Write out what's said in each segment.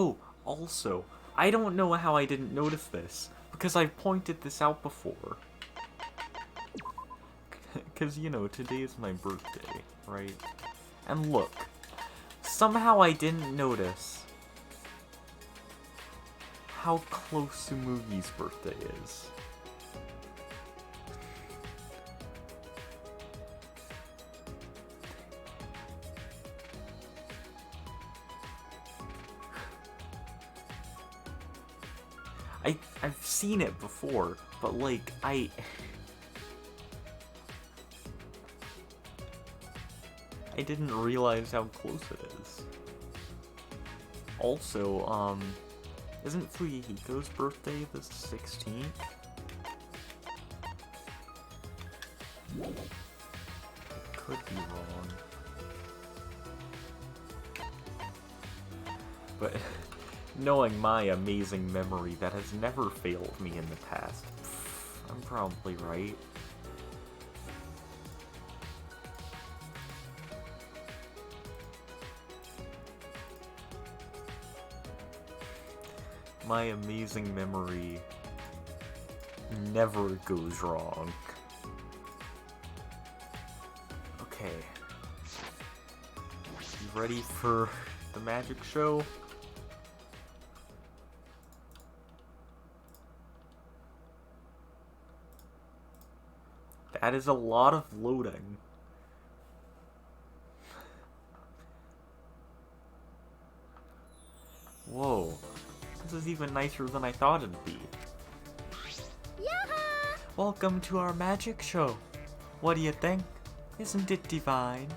Oh, also, I don't know how I didn't notice this, because I've pointed this out before. Because, you know, today is my birthday, right? And look, somehow I didn't notice how close Tsumugi's birthday is. I've seen it before, but like, I didn't realize how close it is. Also, isn't Fuyuhiko's birthday the 16th? I could be wrong. But knowing my amazing memory that has never failed me in the past, I'm probably right. My amazing memory never goes wrong. Okay. You ready for the magic show? That is a lot of loading. Whoa. This is even nicer than I thought it'd be. Yaha! Welcome to our magic show. What do you think? Isn't it divine?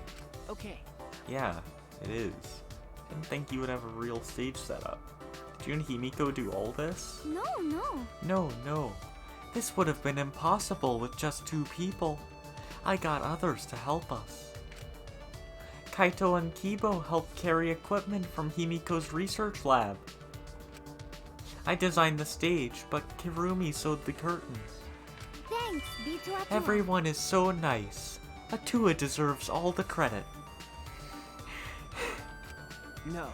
Okay. Yeah, it is. Didn't think you would have a real stage setup. Did you and Himiko do all this? No. No. This would have been impossible with just 2 people. I got others to help us. Kaito and Kibo helped carry equipment from Himiko's research lab. I designed the stage, but Kirumi sewed the curtains. Thanks, B2 Everyone is so nice. Atua deserves all the credit. No.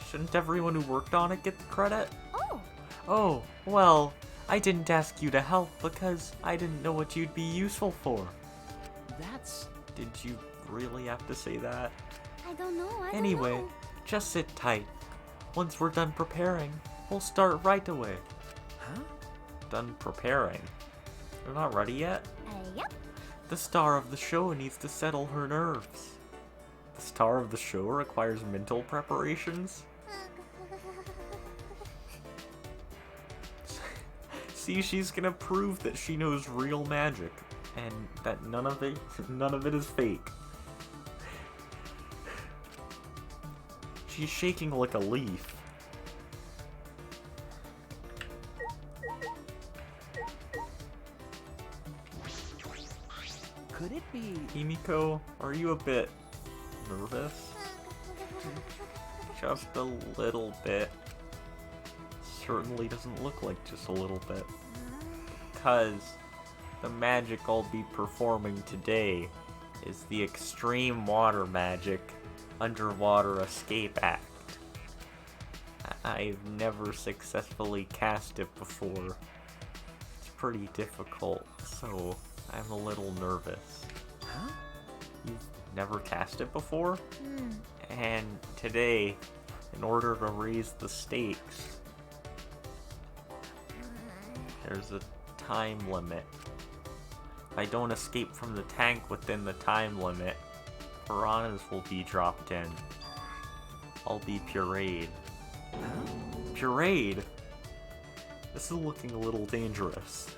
Shouldn't everyone who worked on it get the credit? Oh! Oh, well, I didn't ask you to help because I didn't know what you'd be useful for. That's... Did you really have to say that? I don't know, I don't Anyway, know. just sit tight. Once we're done preparing, we'll start right away. Huh? Done preparing? You're not ready yet? Yep. The star of the show needs to settle her nerves. The star of the show requires mental preparations? See, she's gonna prove that she knows real magic, and that none of it is fake. She's shaking like a leaf. Could it be... Himiko, are you a bit nervous? Just a little bit. Certainly doesn't look like just a little bit. Because the magic I'll be performing today is the Extreme Water Magic Underwater Escape Act. I've never successfully cast it before. It's pretty difficult, so I'm a little nervous. Huh? You've never cast it before? And today, in order to raise the stakes, there's a time limit. If I don't escape from the tank within the time limit, piranhas will be dropped in. I'll be pureed. Pureed? This is looking a little dangerous.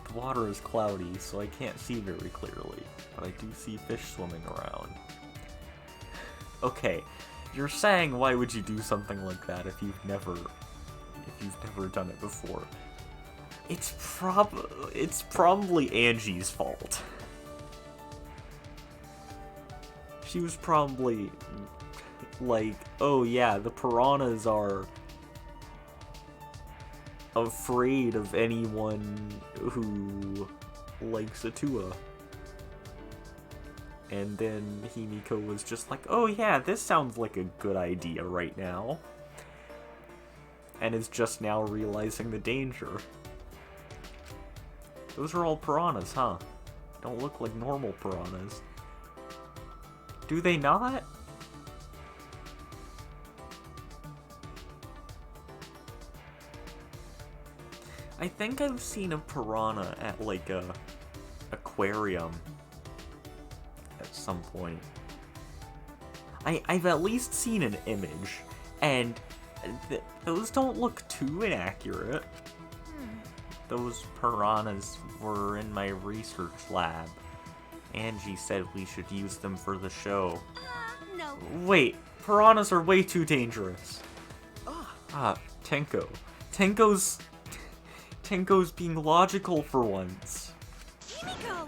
The water is cloudy, so I can't see very clearly, but I do see fish swimming around. Okay, you're saying why would you do something like that if you've never done it before? It's probably Angie's fault. She was probably like, oh yeah, the piranhas are afraid of anyone who likes Atua. And then Himiko was just like, oh yeah, this sounds like a good idea right now. And is just now realizing the danger. Those are all piranhas, huh? Don't look like normal piranhas. Do they not? I think I've seen a piranha at like a aquarium at some point. I've at least seen an image, and those don't look too inaccurate. Those piranhas were in my research lab. Angie said we should use them for the show. No. Wait, piranhas are way too dangerous. Tenko. Tenko's being logical for once.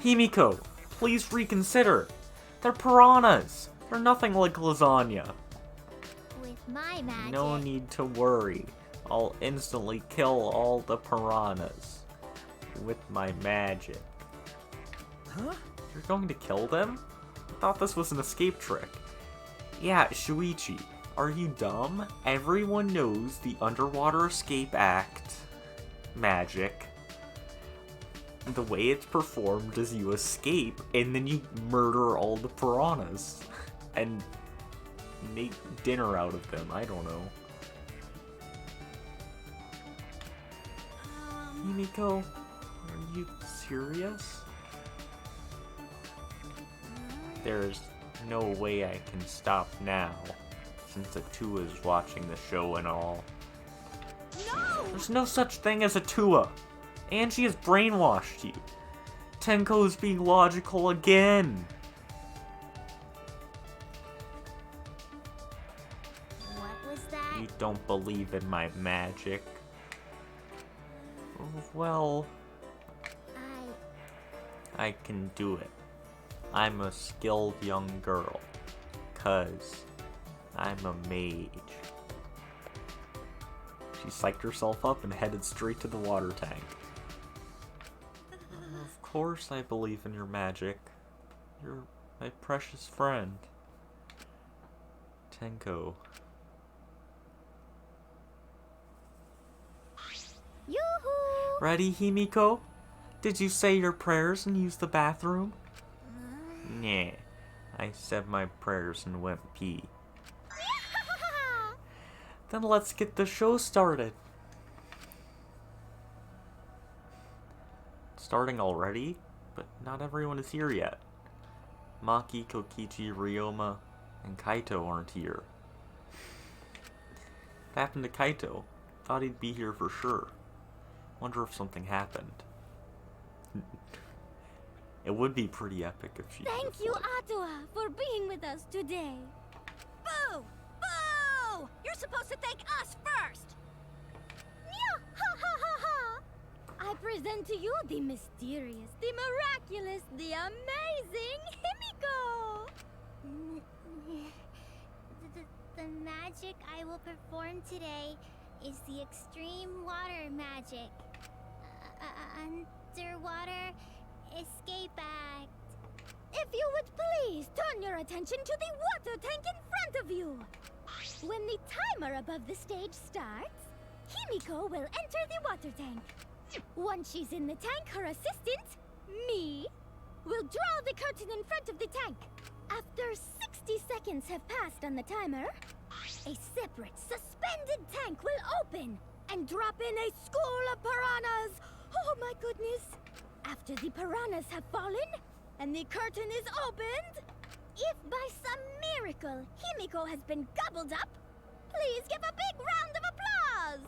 Himiko, please reconsider. They're piranhas. They're nothing like lasagna. With my magic. No need to worry. I'll instantly kill all the piranhas. With my magic. Huh? You're going to kill them? I thought this was an escape trick. Yeah, Shuichi, are you dumb? Everyone knows the Underwater Escape Act magic. The way it's performed is you escape, and then you murder all the piranhas. And make dinner out of them, I don't know. Himiko, are you serious? There's no way I can stop now, since Atua is watching the show and all. No! There's no such thing as Atua! Angie has brainwashed you. Tenko's being logical again. What was that? You don't believe in my magic. Well, I can do it. I'm a skilled young girl, 'cause I'm a mage. She psyched herself up and headed straight to the water tank. Of course I believe in your magic. You're my precious friend. Tenko. Yoo-hoo! Ready, Himiko? Did you say your prayers and use the bathroom? Nah, I said my prayers and went pee. Then let's get the show started. Starting already? But not everyone is here yet. Maki, Kokichi, Ryoma, and Kaito aren't here. What happened to Kaito? Thought he'd be here for sure. Wonder if something happened. It would be pretty epic if she Thank you, Atua, for being with us today. Boo! Boo! You're supposed to thank us first! Yeah, ha ha ha ha! I present to you the mysterious, the miraculous, the amazing Himiko! The magic I will perform today is the extreme water magic. Underwater Escape Act. If you would please turn your attention to the water tank in front of you. When the timer above the stage starts, Himiko will enter the water tank. Once she's in the tank, her assistant, me, will draw the curtain in front of the tank. After 60 seconds have passed on the timer, a separate suspended tank will open and drop in a school of piranhas. Oh my goodness. After the piranhas have fallen and the curtain is opened, if by some miracle Himiko has been gobbled up, please give a big round of applause.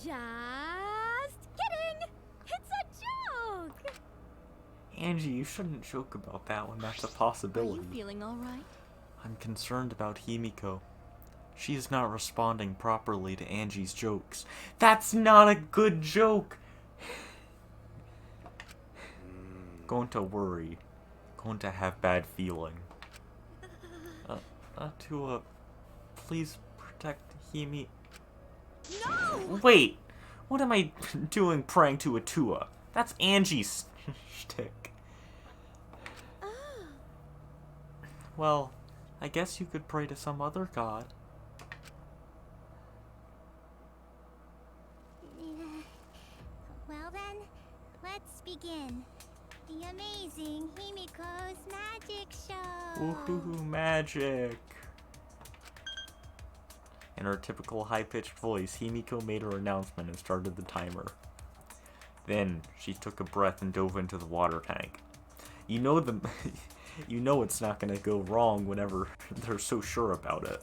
Just kidding. It's a joke. Angie, you shouldn't joke about that when that's a Are possibility. you feeling all right? I'm concerned about Himiko. She is not responding properly to Angie's jokes. That's not a good joke! Going to worry. Going to have bad feeling. Atua, please protect Himi. No! Wait! What am I doing praying to Atua? That's Angie's shtick. Well, I guess you could pray to some other god. Well then, let's begin. The amazing Himiko's magic show. Woohoo, magic! In her typical high-pitched voice, Himiko made her announcement and started the timer. Then, she took a breath and dove into the water tank. You know you know it's not gonna go wrong whenever they're so sure about it.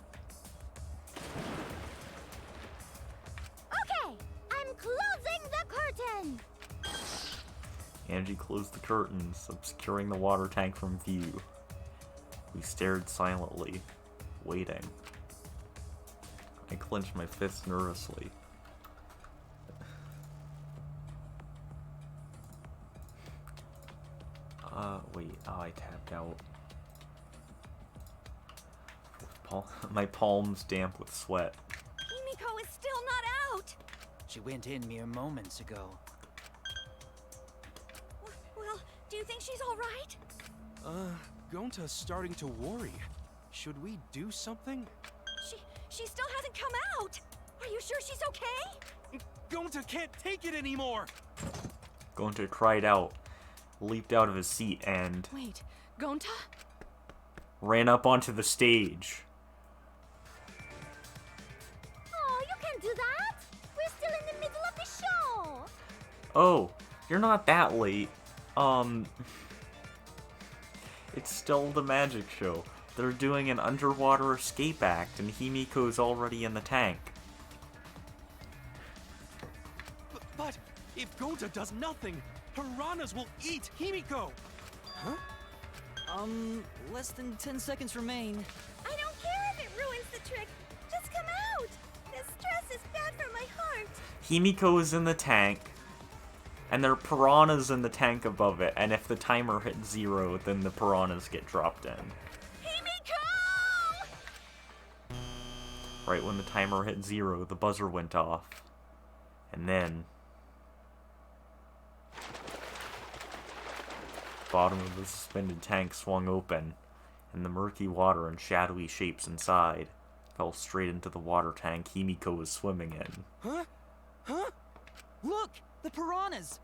Okay, I'm closing the curtain. Angie closed the curtains, obscuring the water tank from view. We stared silently, waiting. I clenched my fists nervously. Wait, I tapped out. My palms damp with sweat. Himiko is still not out! She went in mere moments ago. Well, do you think she's alright? Gonta's starting to worry. Should we do something? She still hasn't come out! Are you sure she's okay? Gonta can't take it anymore! Gonta cried out, leaped out of his seat, and Wait, Gonta? ran up onto the stage. Oh, you can't do that. We're still in the middle of the show. Oh, you're not that late. It's still the magic show. They're doing an underwater escape act, and Himiko's already in the tank. But if Gonta does nothing, piranhas will eat Himiko! Huh? Less than 10 seconds remain. I don't care if it ruins the trick. Just come out! This stress is bad for my heart. Himiko is in the tank, and there are piranhas in the tank above it, and if the timer hits 0, then the piranhas get dropped in. Himiko! Right when the timer hit 0, the buzzer went off. And then the bottom of the suspended tank swung open, and the murky water and shadowy shapes inside fell straight into the water tank Himiko was swimming in. Huh? Huh? Look! The piranhas!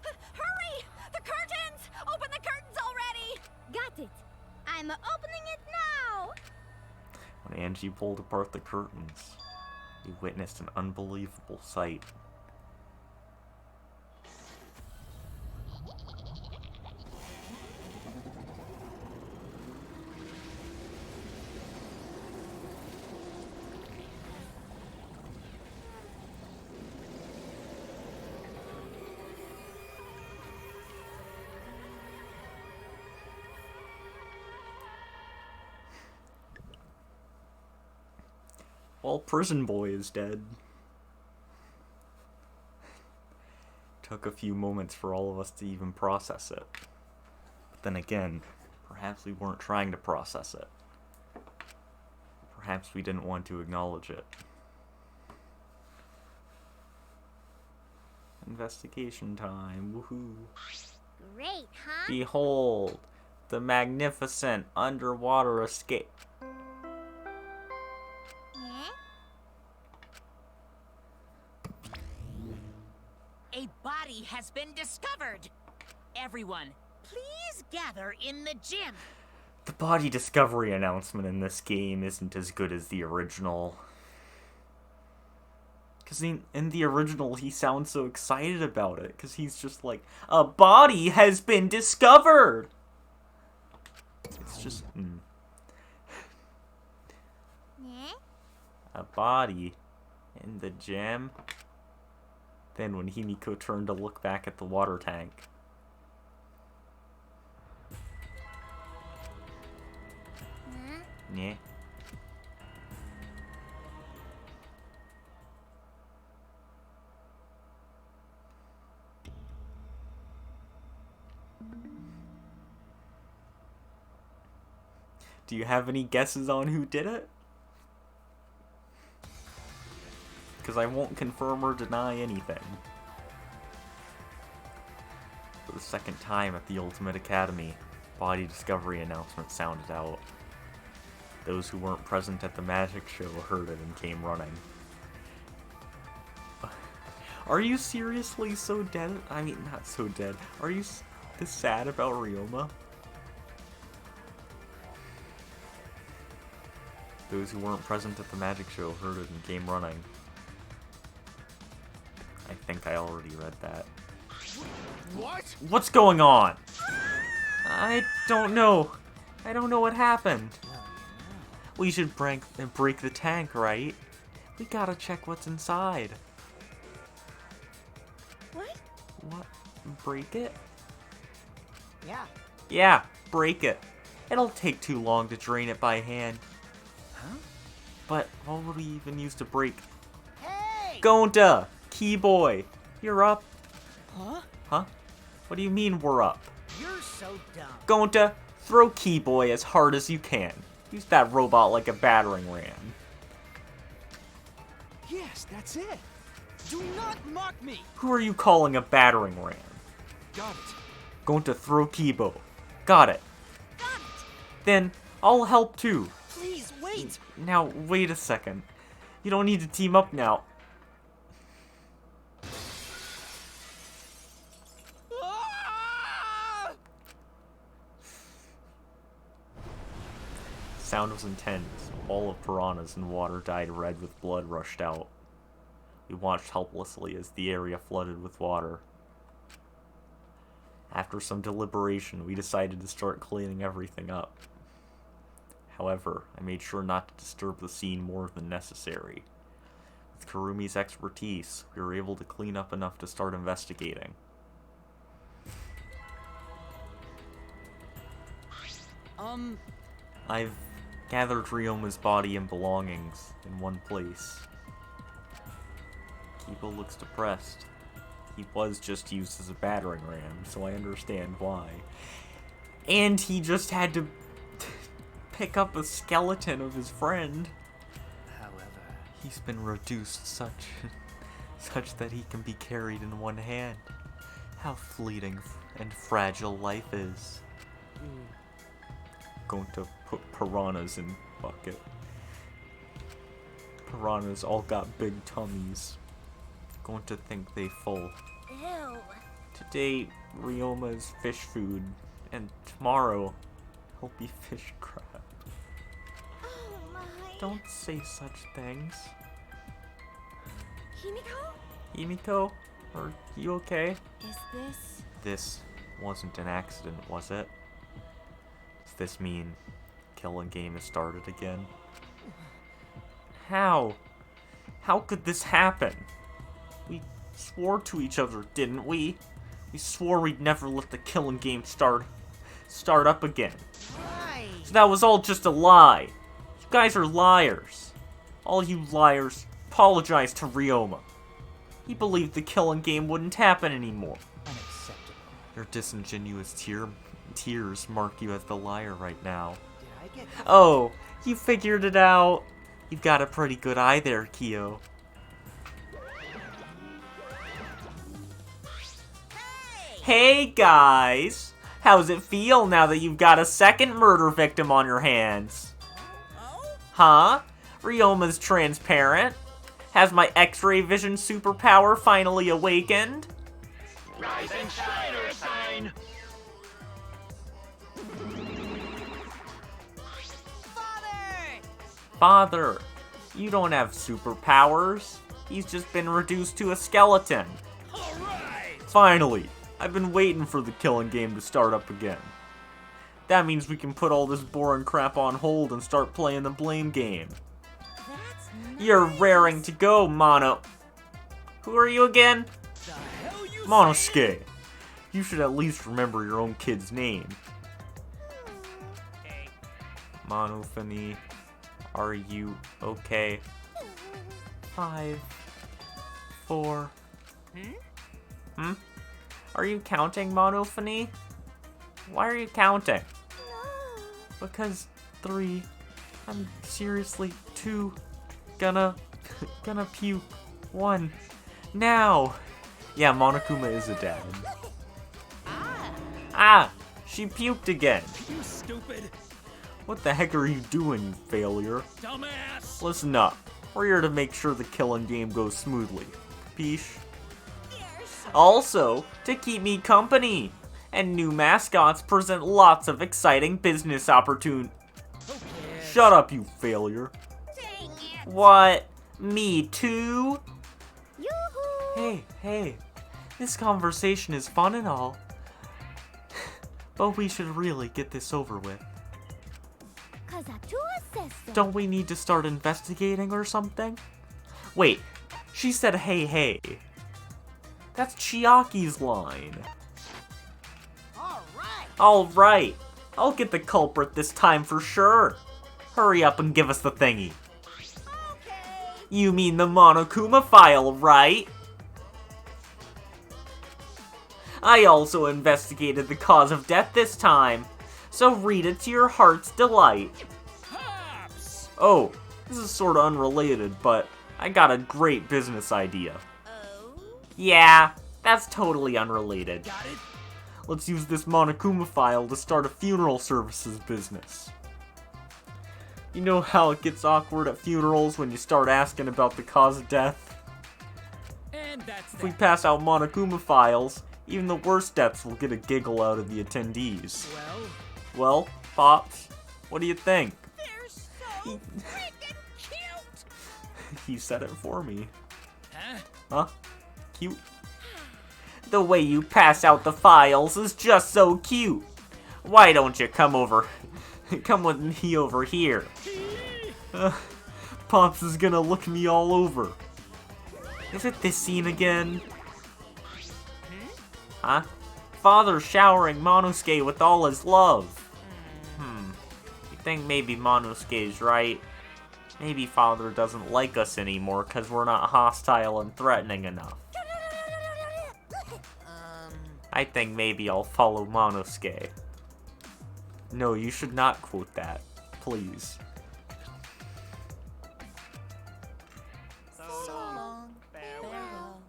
Hurry! The curtains! Open the curtains already! Got it. I'm opening it now. When Angie pulled apart the curtains, we witnessed an unbelievable sight. Well, Prison Boy is dead. Took a few moments for all of us to even process it. But then again, perhaps we weren't trying to process it. Perhaps we didn't want to acknowledge it. Investigation time, woohoo. Great, huh? Behold, the magnificent underwater escape. Yeah? A body has been discovered. Everyone, please gather in the gym. The body discovery announcement in this game isn't as good as the original. Because in the original, he sounds so excited about it. Because he's just like, a body has been discovered! It's just, Yeah? A body in the gym. Then when Himiko turned to look back at the water tank. Huh? Yeah. Do you have any guesses on who did it? Because I won't confirm or deny anything. For the second time at the Ultimate Academy, body discovery announcement sounded out. Those who weren't present at the magic show heard it and came running. Are you seriously so dead? I mean, not so dead. Are you this sad about Ryoma? Those who weren't present at the magic show heard it and came running. I think I already read that. What? What's going on? I don't know. I don't know what happened. We should break the tank, right? We gotta check what's inside. What? What? Break it? Yeah. Yeah, break it. It'll take too long to drain it by hand. Huh? But what would we even use to break? Hey! Gonta! Keyboy! You're up. Huh? Huh? What do you mean we're up? You're so dumb. Gonta, throw Keyboy as hard as you can. Use that robot like a battering ram. Yes, that's it. Do not mock me. Who are you calling a battering ram? Got it. Gonta, throw Keybo. Got it. Got it! Then, I'll help too. Please, wait! Now, wait a second. You don't need to team up now. Ah! Sound was intense. All of piranhas in water dyed red with blood rushed out. We watched helplessly as the area flooded with water. After some deliberation, we decided to start cleaning everything up. However, I made sure not to disturb the scene more than necessary. With Kurumi's expertise, we were able to clean up enough to start investigating. I've gathered Ryoma's body and belongings in one place. Kibo looks depressed. He was just used as a battering ram, so I understand why. And he just had to pick up a skeleton of his friend. However, He's been reduced such that he can be carried in one hand. How fleeting and fragile life is. Going to put piranhas in bucket. Piranhas all got big tummies. Going to think they full. Ew. Today, Ryoma is fish food, and tomorrow, he'll be fish crab. Oh my. Don't say such things. Himiko? Himiko, are you okay? Is this... This wasn't an accident, was it? Does this mean killing game has started again? How? How could this happen? We swore to each other, didn't we? We swore we'd never let the killing game start up again. why? So that was all just a lie. You guys are liars. All you liars, apologize to Ryoma. He believed the killing game wouldn't happen anymore. Unacceptable. Your disingenuous tears mark you as the liar right now. Did I get... Oh, you figured it out. You've got a pretty good eye there, Kyo. Hey guys! How's it feel now that you've got a second murder victim on your hands? Huh? Ryoma's transparent? Has my X-ray vision superpower finally awakened? Rise and shine, Earth sign. Father, you don't have superpowers. He's just been reduced to a skeleton. All right. Finally, I've been waiting for the killing game to start up again. That means we can put all this boring crap on hold and start playing the blame game. That's You're raring to go, Mono. Who are you again? The hell you Monosuke. You should at least remember your own kid's name. Monofany, are you okay? 5, 4. Hmm? Are you counting, Monofany? Why are you counting? Because 3. I'm seriously 2. Gonna puke. 1. Now! Yeah, Monokuma is a dad. Ah! She puked again. You stupid What the heck are you doing, failure? dumbass! Listen up. We're here to make sure the killing game goes smoothly. Peace. Also, to keep me company. And new mascots present lots of exciting business opportunities. Shut up, you failure. Dang it! What? Me too? Yoo-hoo! Hey. This conversation is fun and all. But we should really get this over with. Kazatua says so. Don't we need to start investigating or something? Wait, she said hey. That's Chiaki's line. Alright, I'll get the culprit this time for sure. Hurry up and give us the thingy. You mean the Monokuma file, right? I also investigated the cause of death this time, so read it to your heart's delight. Pops! Oh, this is sorta unrelated, but I got a great business idea. Yeah, that's totally unrelated. Got it? Let's use this Monokuma file to start a funeral services business. You know how it gets awkward at funerals when you start asking about the cause of death? And that's If we pass out Monokuma files, even the worst deaths will get a giggle out of the attendees. Well, Pops, what do you think? They're so freaking cute! He said it for me. Huh? Huh? Cute? The way you pass out the files is just so cute. Why don't you come with me over here? Pops is gonna look me all over. Is it this scene again? Huh? Father showering Monosuke with all his love. You think maybe Monosuke's right? Maybe Father doesn't like us anymore because we're not hostile and threatening enough. I think maybe I'll follow Monosuke. No, you should not quote that. Please. So long. Farewell.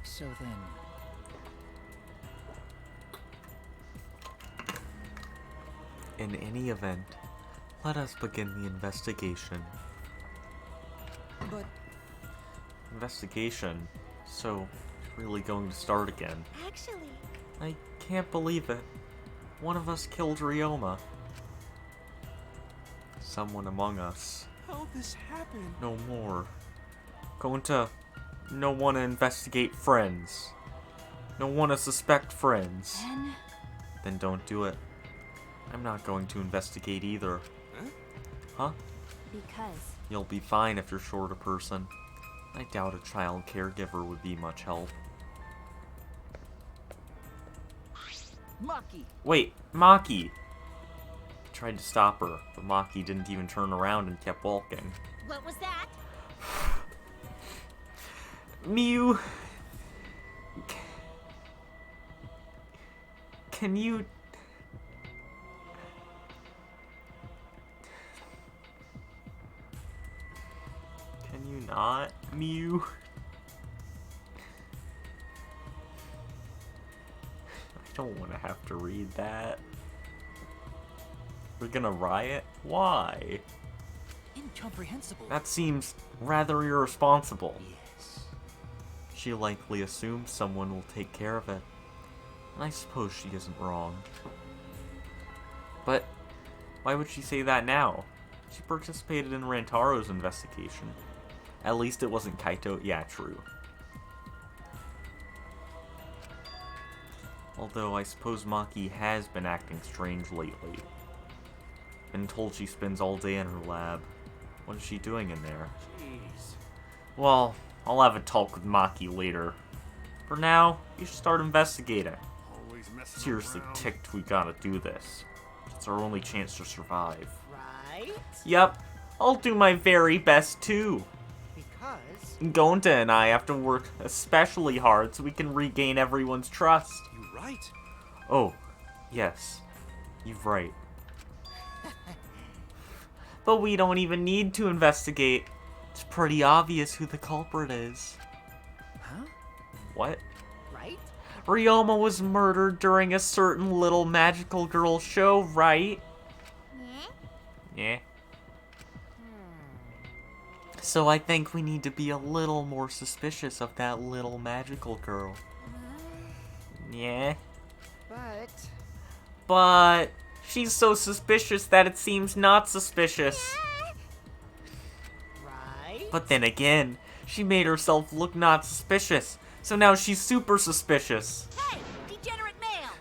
So then, In any event, let us begin the investigation. but Investigation? So, it's really going to start again. Actually, I can't believe it. One of us killed Ryoma. Someone among us. How'd this happen? No more. Going to... No wanna investigate friends. No wanna suspect friends. Then don't do it. I'm not going to investigate either. Huh? because You'll be fine if you're short a person. I doubt a child caregiver would be much help. Maki. Wait, Maki! I tried to stop her, but Maki didn't even turn around and kept walking. What was that? Miu... Can you... Can you not, Miu? I don't want to have to read that. We're gonna riot? Why? Incomprehensible. That seems rather irresponsible. Yes. She likely assumes someone will take care of it. And I suppose she isn't wrong. But why would she say that now? She participated in Rantaro's investigation. At least it wasn't Kaito. Yeah, true. Although I suppose Maki has been acting strange lately. Been told she spends all day in her lab. What is she doing in there? Jeez. Well, I'll have a talk with Maki later. For now, you should start investigating. Always messing Seriously around. ticked we gotta do this. It's our only chance to survive. Right? Yep, I'll do my very best too. Because Gonta and I have to work especially hard so we can regain everyone's trust. You right. Oh, yes, you're right. But we don't even need to investigate. It's pretty obvious who the culprit is. Huh? What? right? Ryoma was murdered during a certain little magical girl show, right? Yeah. So I think we need to be a little more suspicious of that little magical girl. Yeah. But she's so suspicious that it seems not suspicious. Right? But then again, she made herself look not suspicious, so now she's super suspicious. Hey, degenerate male!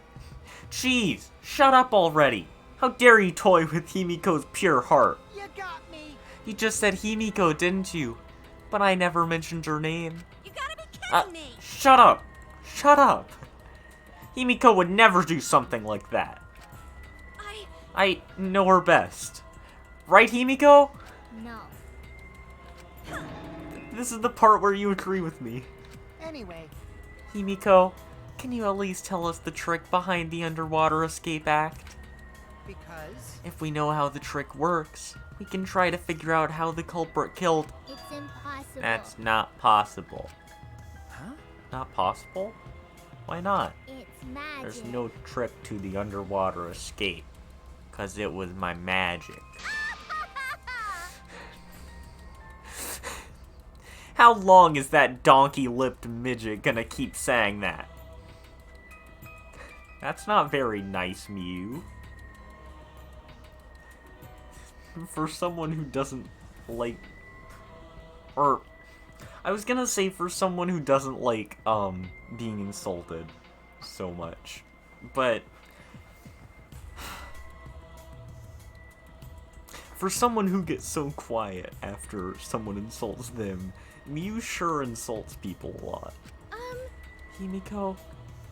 Jeez, shut up already. How dare you toy with Himiko's pure heart? You got me. You just said Himiko, didn't you? But I never mentioned her name. You gotta be kidding me! Shut up! Shut up! Himiko would never do something like that. I know her best. Right, Himiko? No. This is the part where you agree with me. Anyway, Himiko, can you at least tell us the trick behind the underwater escape act? because If we know how the trick works, we can try to figure out how the culprit killed. It's impossible. That's not possible. Huh? Not possible? Why not? It's magic. There's no trick to the underwater escape. 'Cause it was my magic. How long is that donkey-lipped midget gonna keep saying that? That's not very nice, Mew. For someone who doesn't like... Or... I was gonna say for someone who doesn't like, being insulted so much. But... For someone who gets so quiet after someone insults them, Mew sure insults people a lot. Himiko,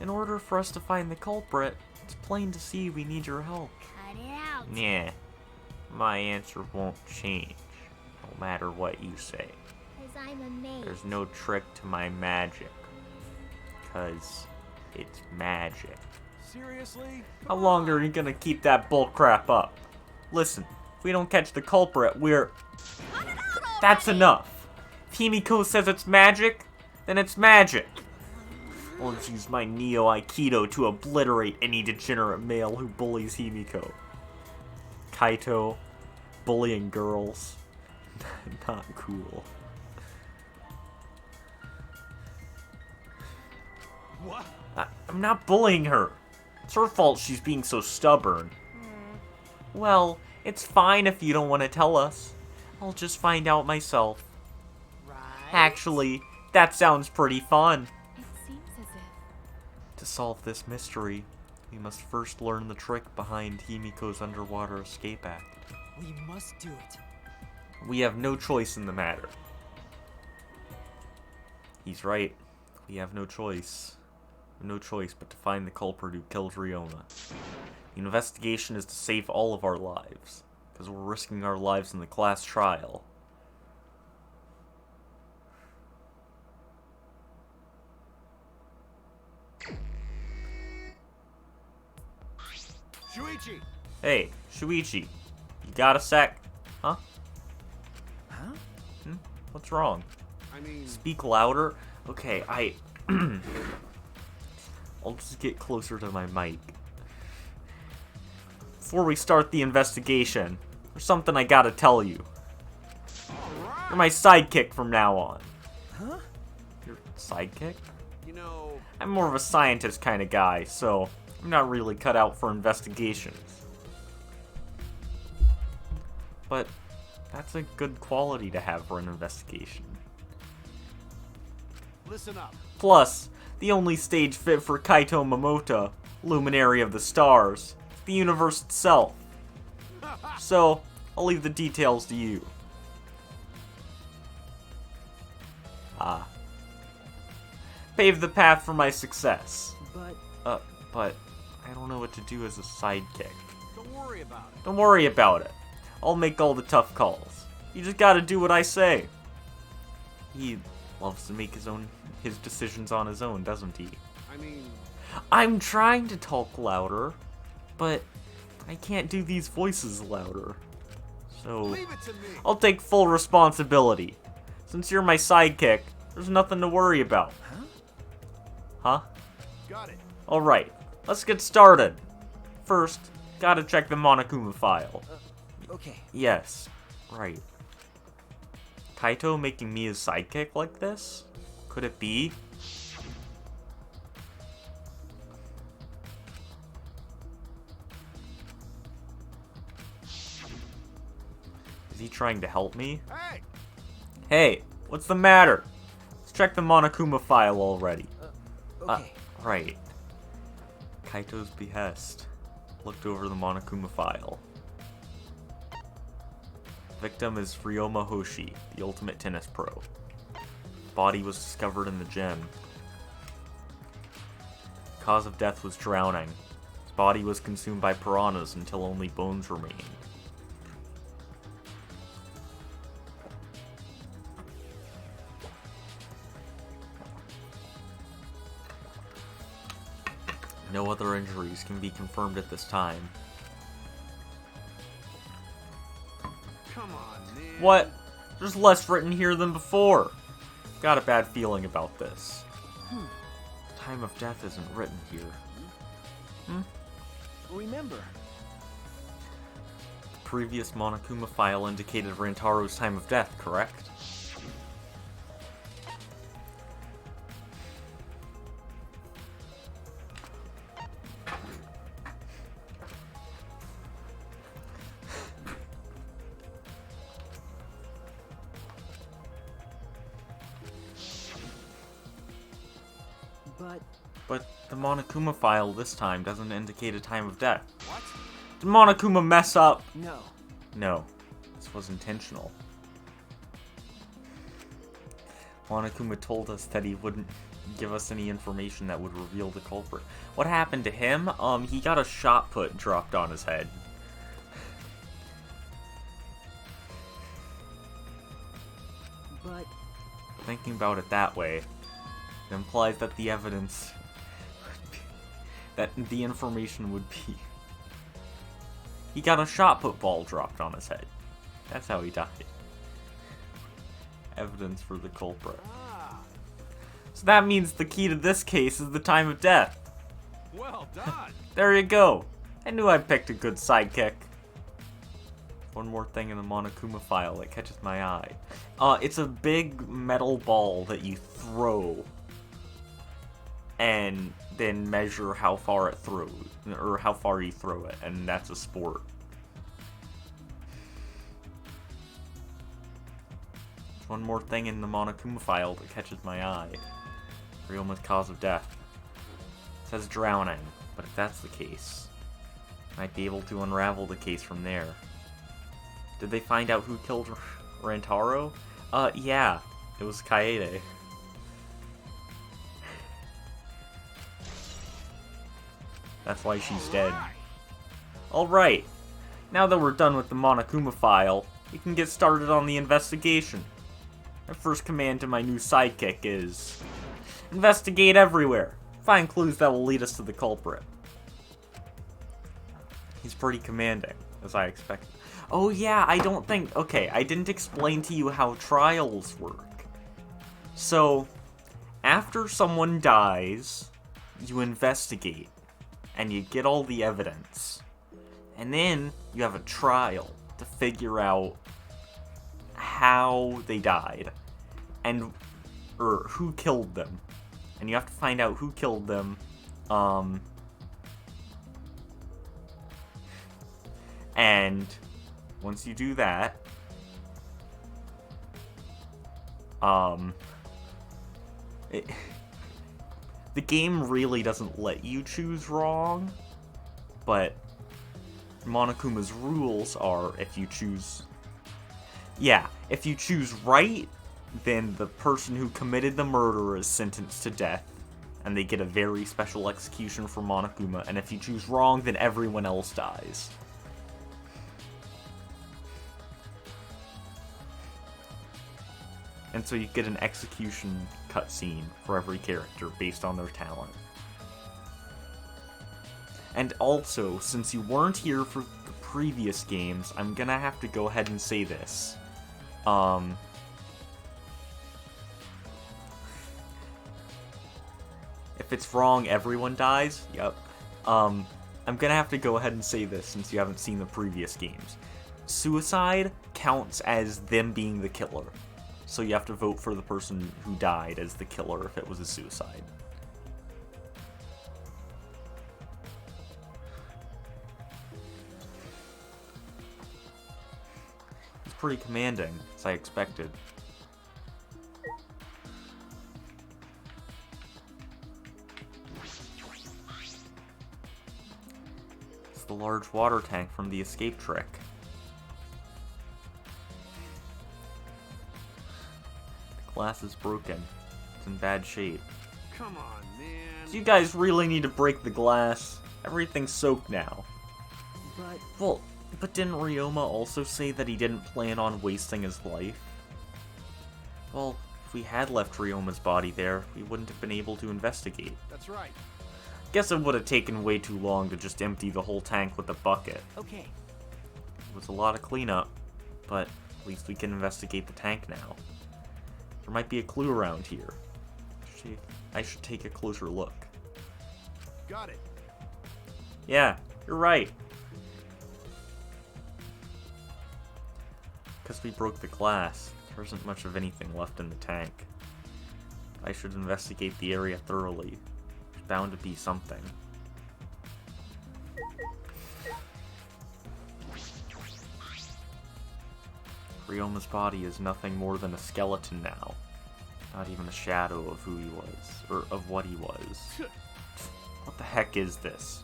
in order for us to find the culprit, it's plain to see we need your help. Cut it out. Yeah, my answer won't change, no matter what you say. 'Cause I'm a mage. There's no trick to my magic, 'cause it's magic. Seriously? How long are you gonna keep that bullcrap up? Listen, if we don't catch the culprit, we're... That's enough! If Himiko says it's magic, then it's magic! I'll just use my Neo Aikido to obliterate any degenerate male who bullies Himiko. Kaito, bullying girls. Not cool. What? I'm not bullying her. It's her fault she's being so stubborn. Well, it's fine if you don't want to tell us. I'll just find out myself. right? Actually, that sounds pretty fun. It seems as if... To solve this mystery, we must first learn the trick behind Himiko's underwater escape act. We must do it. We have no choice in the matter. He's right. We have no choice. No choice but to find the culprit who killed Ryoma. The investigation is to save all of our lives, because we're risking our lives in the class trial. Shuichi! Hey, Shuichi, you got a sec? Huh? Huh? What's wrong? I mean, Speak louder? Okay, I'll just get closer to my mic. Before we start the investigation, there's something I gotta tell you. You're my sidekick from now on. Huh? Your sidekick? you know, I'm more of a scientist kind of guy, so I'm not really cut out for investigations. But that's a good quality to have for an investigation. listen up. Plus, the only stage fit for Kaito Momota, Luminary of the Stars, is the universe itself. So, I'll leave the details to you. Pave the path for my success. But I don't know what to do as a sidekick. Don't worry about it. Don't worry about it. I'll make all the tough calls. You just gotta do what I say. He loves to make his decisions on his own, doesn't he? I mean, I'm trying to talk louder, but I can't do these voices louder. So, leave it to me. I'll take full responsibility. Since you're my sidekick, there's nothing to worry about. Huh? Got it. Alright, let's get started. First, gotta check the Monokuma file. Okay. Yes, right. Kaito making me his sidekick like this? Could it be? Is he trying to help me? Hey! Hey, what's the matter? Let's check the Monokuma file already. Okay. Right. Kaito's behest. Looked over the Monokuma file. Victim is Ryoma Hoshi, the ultimate tennis pro. Body was discovered in the gym. Cause of death was drowning. His body was consumed by piranhas until only bones remained. No other injuries can be confirmed at this time. Come on, man. What? There's less written here than before. Got a bad feeling about this. Time of death isn't written here. Remember. The previous Monokuma file indicated Rantaro's time of death, correct? But the Monokuma file this time doesn't indicate a time of death. What? Did Monokuma mess up? No. No. This was intentional. Monokuma told us that he wouldn't give us any information that would reveal the culprit. What happened to him? He got a shot put dropped on his head. But Thinking about it that way, it implies that the evidence that the information would be he got a shot put ball dropped on his head. That's how he died. Evidence for the culprit. So that means the key to this case is the time of death. Well done. There you go. I knew I picked a good sidekick. One more thing in the Monokuma file that catches my eye. It's a big metal ball that you throw and then measure how far it throws, or how far you throw it, and that's a sport. There's one more thing in the Monokuma file that catches my eye. Ryoma's cause of death. It says drowning, but if that's the case, I might be able to unravel the case from there. Did they find out who killed Rantaro? Yeah, it was Kaede. That's why she's dead. Alright, now that we're done with the Monokuma file, we can get started on the investigation. My first command to my new sidekick is investigate everywhere. Find clues that will lead us to the culprit. He's pretty commanding, as I expected. Oh yeah, I didn't explain to you how trials work. So, after someone dies, you investigate, and you get all the evidence. And then, you have a trial to figure out how they died, or who killed them. And you have to find out who killed them, and once you do that, the game really doesn't let you choose wrong, but Monokuma's rules are if you choose right, then the person who committed the murder is sentenced to death, and they get a very special execution for Monokuma, and if you choose wrong, then everyone else dies. And so you get an execution cutscene for every character based on their talent. And also, since you weren't here for the previous games, I'm gonna have to go ahead and say this. If if it's wrong, everyone dies. Yep. I'm gonna have to go ahead and say this since you haven't seen the previous games. Suicide counts as them being the killer. So you have to vote for the person who died as the killer if it was a suicide. It's pretty commanding, as I expected. It's the large water tank from the escape trick. The glass is broken. It's in bad shape. Come on, man. So you guys really need to break the glass. Everything's soaked now. But didn't Ryoma also say that he didn't plan on wasting his life? Well, if we had left Ryoma's body there, we wouldn't have been able to investigate. That's right. Guess it would have taken way too long to just empty the whole tank with a bucket. Okay. It was a lot of cleanup, but at least we can investigate the tank now. There might be a clue around here. I should take a closer look. Got it. Yeah, you're right. Because we broke the glass, there isn't much of anything left in the tank. I should investigate the area thoroughly. There's bound to be something. Ryoma's body is nothing more than a skeleton now. Not even a shadow of who he was, or of what he was. What the heck is this?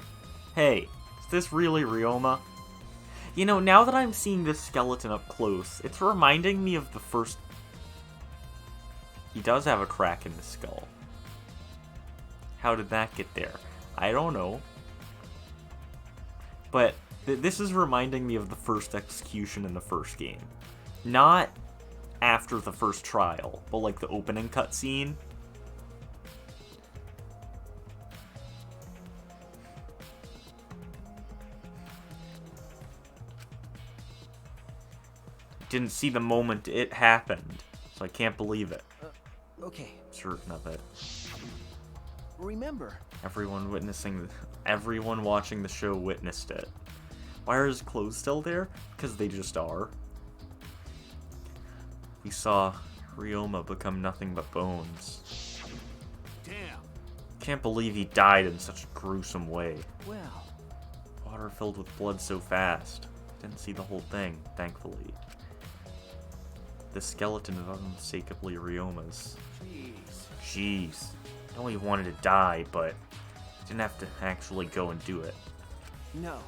Hey, is this really Ryoma? You know, now that I'm seeing this skeleton up close, it's reminding me of the first... He does have a crack in his skull. How did that get there? I don't know. But this is reminding me of the first execution in the first game. Not after the first trial, but like the opening cutscene. Didn't see the moment it happened, so I can't believe it. Okay. Certain of it. Remember. Everyone watching the show witnessed it. Why are his clothes still there? Because they just are. We saw Ryoma become nothing but bones. Damn. Can't believe he died in such a gruesome way. Well. Water filled with blood so fast. Didn't see the whole thing, thankfully. This skeleton is unmistakably Ryoma's. Jeez. I know he wanted to die, but didn't have to actually go and do it. No.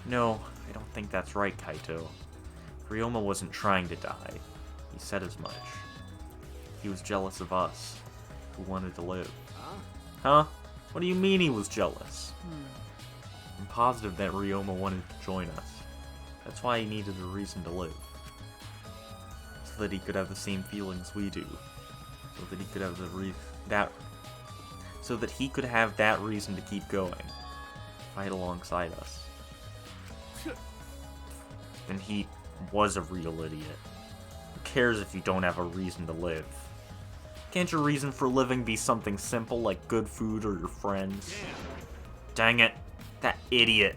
No, I don't think that's right, Kaito. Ryoma wasn't trying to die. He said as much. He was jealous of us, who wanted to live. Huh? What do you mean he was jealous? I'm positive that Ryoma wanted to join us. That's why he needed a reason to live. So that he could have the same feelings we do. So that he could have that reason to keep going. Fight alongside us. And he was a real idiot. Who cares if you don't have a reason to live? Can't your reason for living be something simple like good food or your friends? Dang it. That idiot.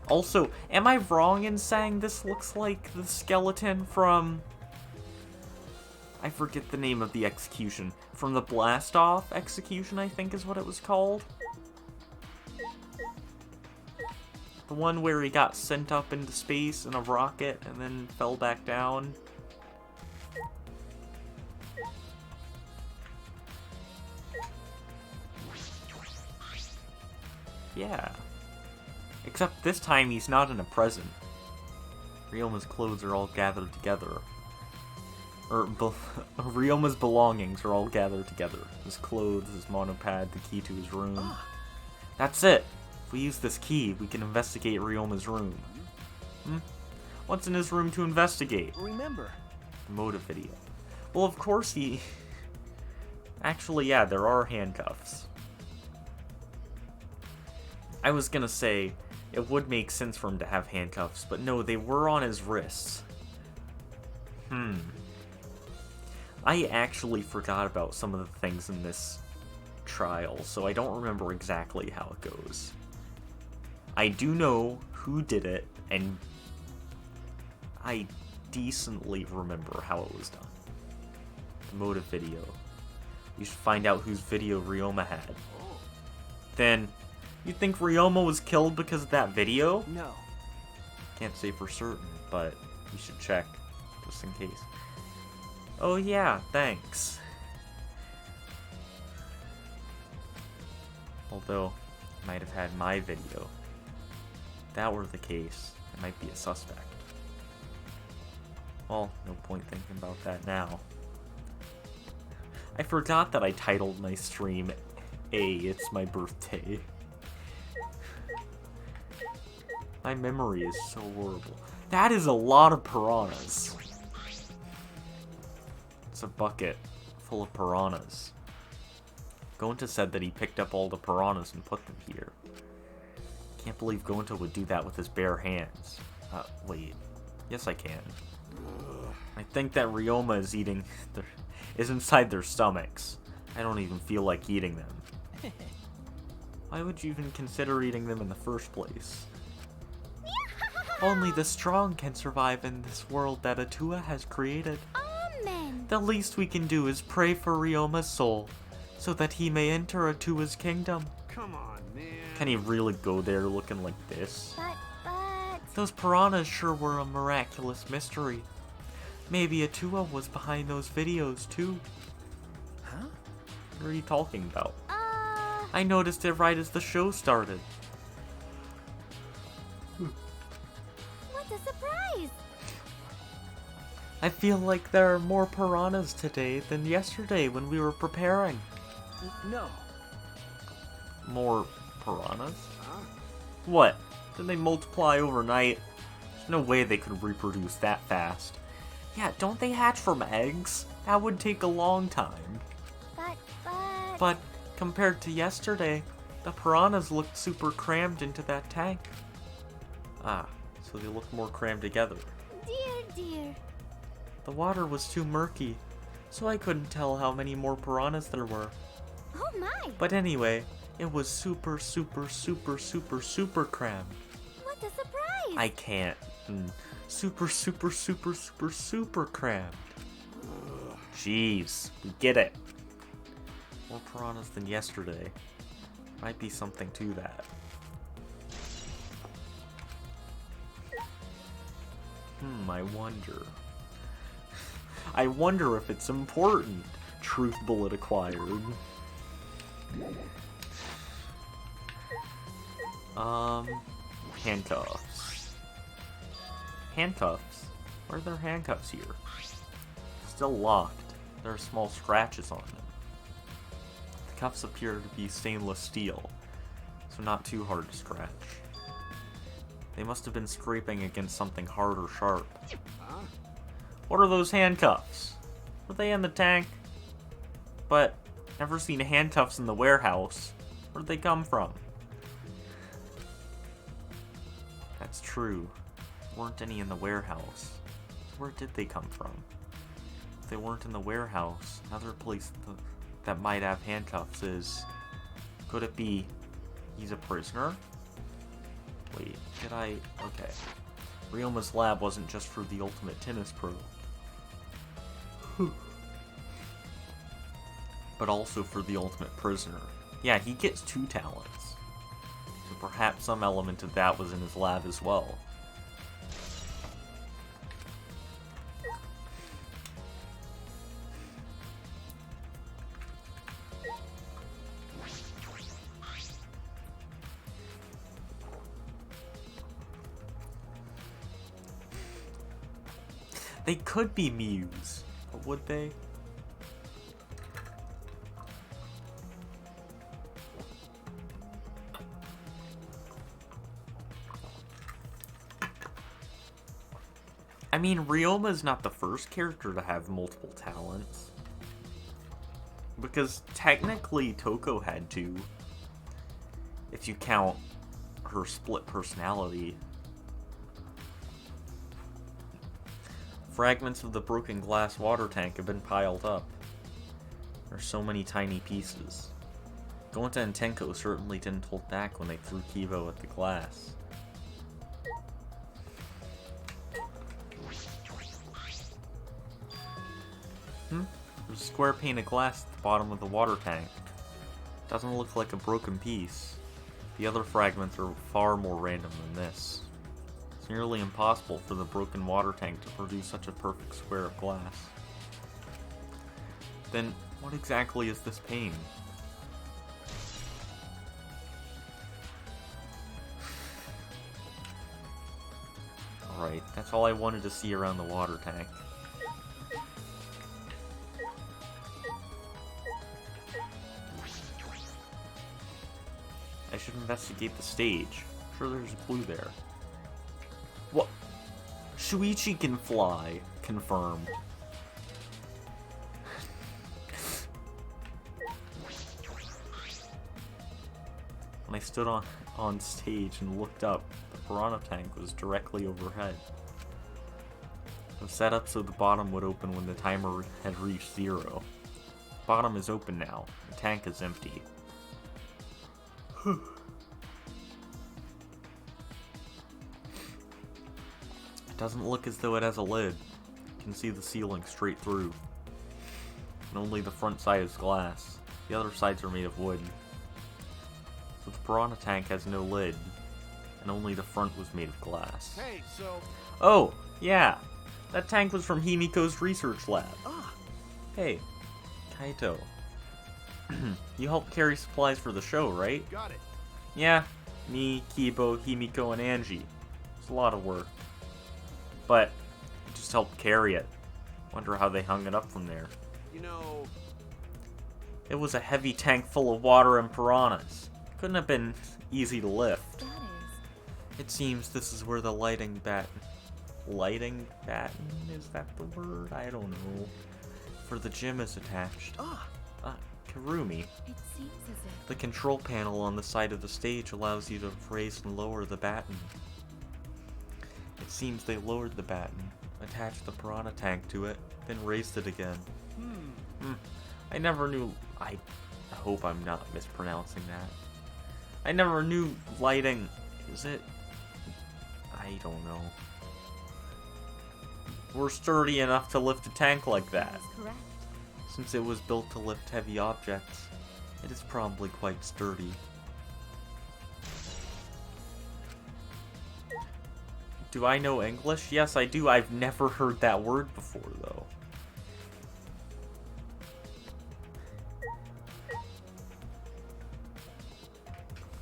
Also, am I wrong in saying this looks like the skeleton from... I forget the name of the execution. From the Blast-Off execution, I think is what it was called. The one where he got sent up into space in a rocket and then fell back down. Yeah. Except this time he's not in a present. Ryoma's clothes are all gathered together. Ryoma's belongings are all gathered together. His clothes, his monopad, the key to his room. That's it! If we use this key, we can investigate Ryoma's room. What's in his room to investigate? Remember. The motive video. Well, of course he... Actually, yeah, there are handcuffs. I was gonna say, it would make sense for him to have handcuffs, but no, they were on his wrists. I actually forgot about some of the things in this trial, so I don't remember exactly how it goes. I do know who did it, and I decently remember how it was done. The motive video. You should find out whose video Ryoma had. Then, you think Ryoma was killed because of that video? No. Can't say for certain, but you should check, just in case. Oh yeah, thanks. Although, I might have had my video. If that were the case, I might be a suspect. Well, no point thinking about that now. I forgot that I titled my stream It's My Birthday. My memory is so horrible. That is a lot of piranhas. It's a bucket full of piranhas. Gonta said that he picked up all the piranhas and put them here. Can't believe Gonta would do that with his bare hands. Wait. Yes, I can. I think that Ryoma is inside their stomachs. I don't even feel like eating them. Why would you even consider eating them in the first place? Only the strong can survive in this world that Atua has created. Amen. The least we can do is pray for Ryoma's soul, so that he may enter Atua's kingdom. Come on, man. Can he really go there looking like this? But... Those piranhas sure were a miraculous mystery. Maybe Atua was behind those videos too. Huh? What are you talking about? I noticed it right as the show started. What a surprise! I feel like there are more piranhas today than yesterday when we were preparing. No. More piranhas? What? Did they multiply overnight? There's no way they could reproduce that fast. Yeah, don't they hatch from eggs? That would take a long time. But compared to yesterday, the piranhas looked super crammed into that tank. Ah, so they look more crammed together. Dear. The water was too murky, so I couldn't tell how many more piranhas there were. Oh my! But anyway, it was super crammed. What a surprise! I can't. Super crammed. Jeez, we get it. More piranhas than yesterday. Might be something to that. I wonder. I wonder if it's important. Truth bullet acquired. Handcuffs. Handcuffs? Where are their handcuffs here? Still locked. There are small scratches on them. The cuffs appear to be stainless steel, so not too hard to scratch. They must have been scraping against something hard or sharp. What are those handcuffs? Were they in the tank? But, never seen handcuffs in the warehouse. Where'd they come from? That's true. There weren't any in the warehouse. So where did they come from? If they weren't in the warehouse, another place that might have handcuffs is... Could it be he's a prisoner? Wait, did I... Okay. Ryoma's lab wasn't just for the ultimate tennis pro. But also for the ultimate prisoner. Yeah, he gets 2 talents. So perhaps some element of that was in his lab as well. They could be Mews, but would they? I mean, Ryoma's not the first character to have multiple talents. Because technically Toko had 2. If you count her split personality. Fragments of the broken glass water tank have been piled up. There's so many tiny pieces. Gonta and Tenko certainly didn't hold back when they threw Kibo at the glass. There's a square pane of glass at the bottom of the water tank. Doesn't look like a broken piece. The other fragments are far more random than this. It's nearly impossible for the broken water tank to produce such a perfect square of glass. Then, what exactly is this pane? Alright, that's all I wanted to see around the water tank. I should investigate the stage. I'm sure there's a clue there. What? Shuichi can fly. Confirmed. When I stood on stage and looked up, the piranha tank was directly overhead. It was set up so the bottom would open when the timer had reached 0. The bottom is open now. The tank is empty. It doesn't look as though it has a lid. You can see the ceiling straight through. And only the front side is glass. The other sides are made of wood. So the piranha tank has no lid. And only the front was made of glass. Hey, so... Oh, yeah. That tank was from Himiko's research lab. Ah, Hey, Kaito. You helped carry supplies for the show, right? got it. Yeah, me, Kibo, Himiko, and Angie. It's a lot of work. But, I just helped carry it. Wonder how they hung it up from there. You know... It was a heavy tank full of water and piranhas. Couldn't have been easy to lift. That is. It seems this is where the lighting batten... Lighting batten? Is that the word? I don't know. For the gym is attached. Karumi. It seems as if. The control panel on the side of the stage allows you to raise and lower the batten. It seems they lowered the batten, attached the piranha tank to it, then raised it again. I never knew... I hope I'm not mispronouncing that. I never knew lighting... Is it... I don't know. We're sturdy enough to lift a tank like that. That is correct. Since it was built to lift heavy objects, it is probably quite sturdy. Do I know English? Yes, I do. I've never heard that word before, though.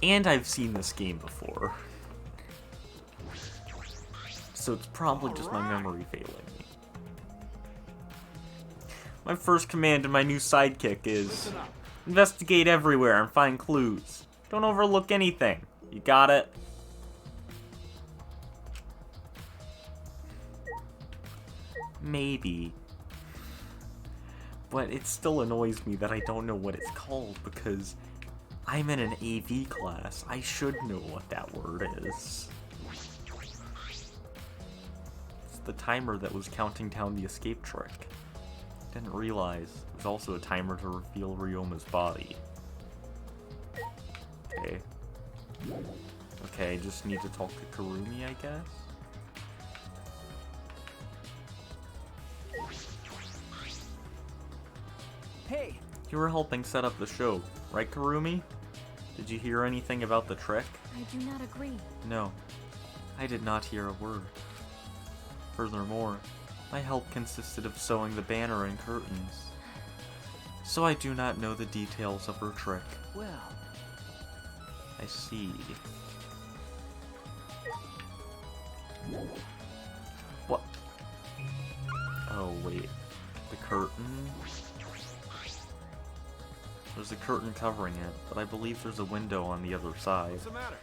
And I've seen this game before. So it's probably just my memory failing me. My first command to my new sidekick is... Listen up. Investigate everywhere and find clues. Don't overlook anything. You got it? Maybe. But it still annoys me that I don't know what it's called because I'm in an AV class. I should know what that word is. It's the timer that was counting down the escape trick. Didn't realize it was also a timer to reveal Ryoma's body. Okay. Okay, just need to talk to Karumi, I guess? Hey, You were helping set up the show, right, Karumi? Did you hear anything about the trick? I do not agree. No. I did not hear a word. Furthermore, my help consisted of sewing the banner and curtains. So I do not know the details of her trick. well, I see. What? Oh, wait. The curtain? There's a curtain covering it, but I believe there's a window on the other side. What's the matter?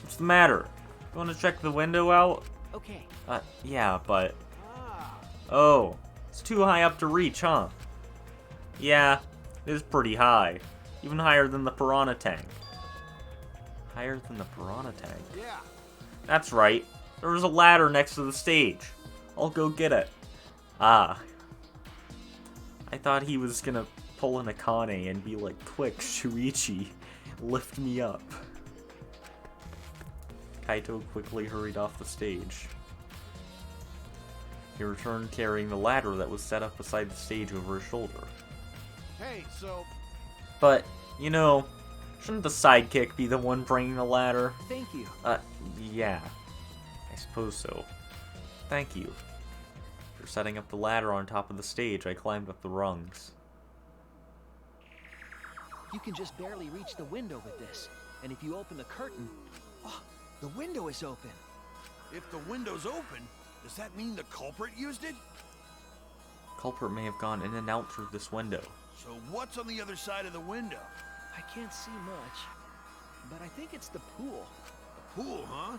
What's the matter? You want to check the window out? okay. Yeah, but... Ah, Oh, it's too high up to reach, huh? Yeah, it is pretty high. Even higher than the piranha tank. Higher than the piranha tank? yeah. That's right. There was a ladder next to the stage. I'll go get it. Ah. I thought he was gonna pull an Akane and be like, quick, Shuichi, lift me up. Kaito quickly hurried off the stage. He returned carrying the ladder that was set up beside the stage over his shoulder. Hey, so But, you know, shouldn't the sidekick be the one bringing the ladder? Thank you. Yeah. I suppose so. Thank you. For setting up the ladder on top of the stage, I climbed up the rungs. You can just barely reach the window with this. And if you open the curtain... Oh, the window is open. If the window's open, does that mean the culprit used it? Culprit may have gone in and out through this window. So what's on the other side of the window? I can't see much, but I think it's the pool. A pool, huh?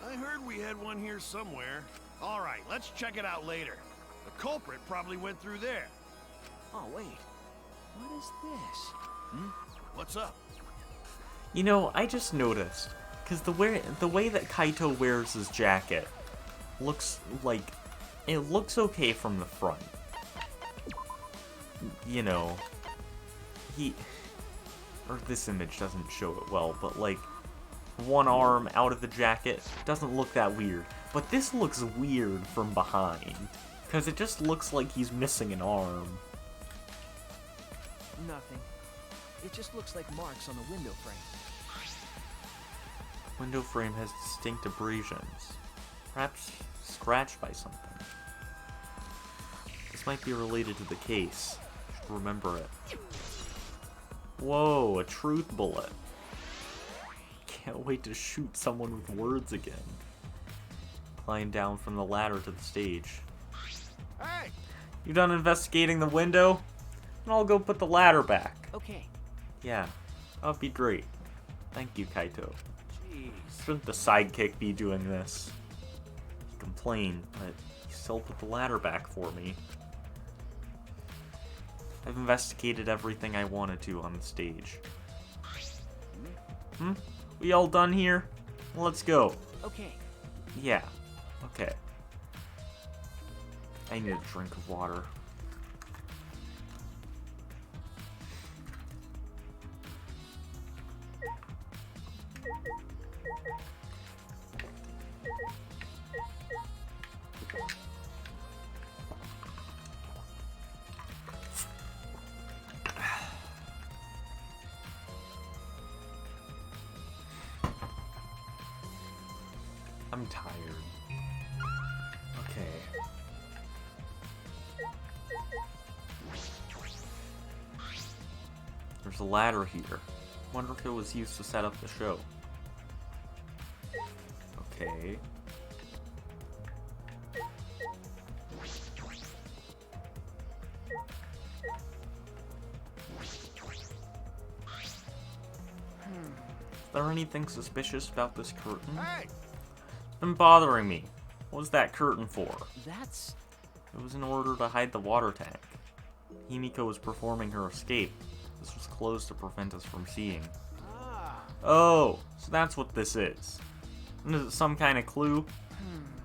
I heard we had one here somewhere. All right, let's check it out later. The culprit probably went through there. Oh, wait. What is this? What's up? You know, I just noticed, because the way that Kaito wears his jacket looks like, it looks okay from the front. You know, or this image doesn't show it well, but like, one arm out of the jacket doesn't look that weird. But this looks weird from behind, because it just looks like he's missing an arm. Nothing. It just looks like marks on the window frame. Window frame has distinct abrasions, perhaps scratched by something. This might be related to the case. Should remember it. Whoa, a truth bullet. Can't wait to shoot someone with words again. Climb down from the ladder to the stage. Hey! You done investigating the window? And I'll go put the ladder back. Okay. Yeah, that'd be great. Thank you, Kaito. Jeez. Shouldn't the sidekick be doing this? He complained, but he still put the ladder back for me. I've investigated everything I wanted to on the stage. We all done here? Let's go. Okay. Yeah, okay. I need a drink of water. I'm tired. Okay. There's a ladder here. Wonder if it was used to set up the show. Okay. Is there anything suspicious about this curtain? Hey! It's been bothering me. What was that curtain for? That's... It was in order to hide the water tank. Himiko was performing her escape. This was closed to prevent us from seeing. Ah. Oh, so that's what this is. And is it some kind of clue?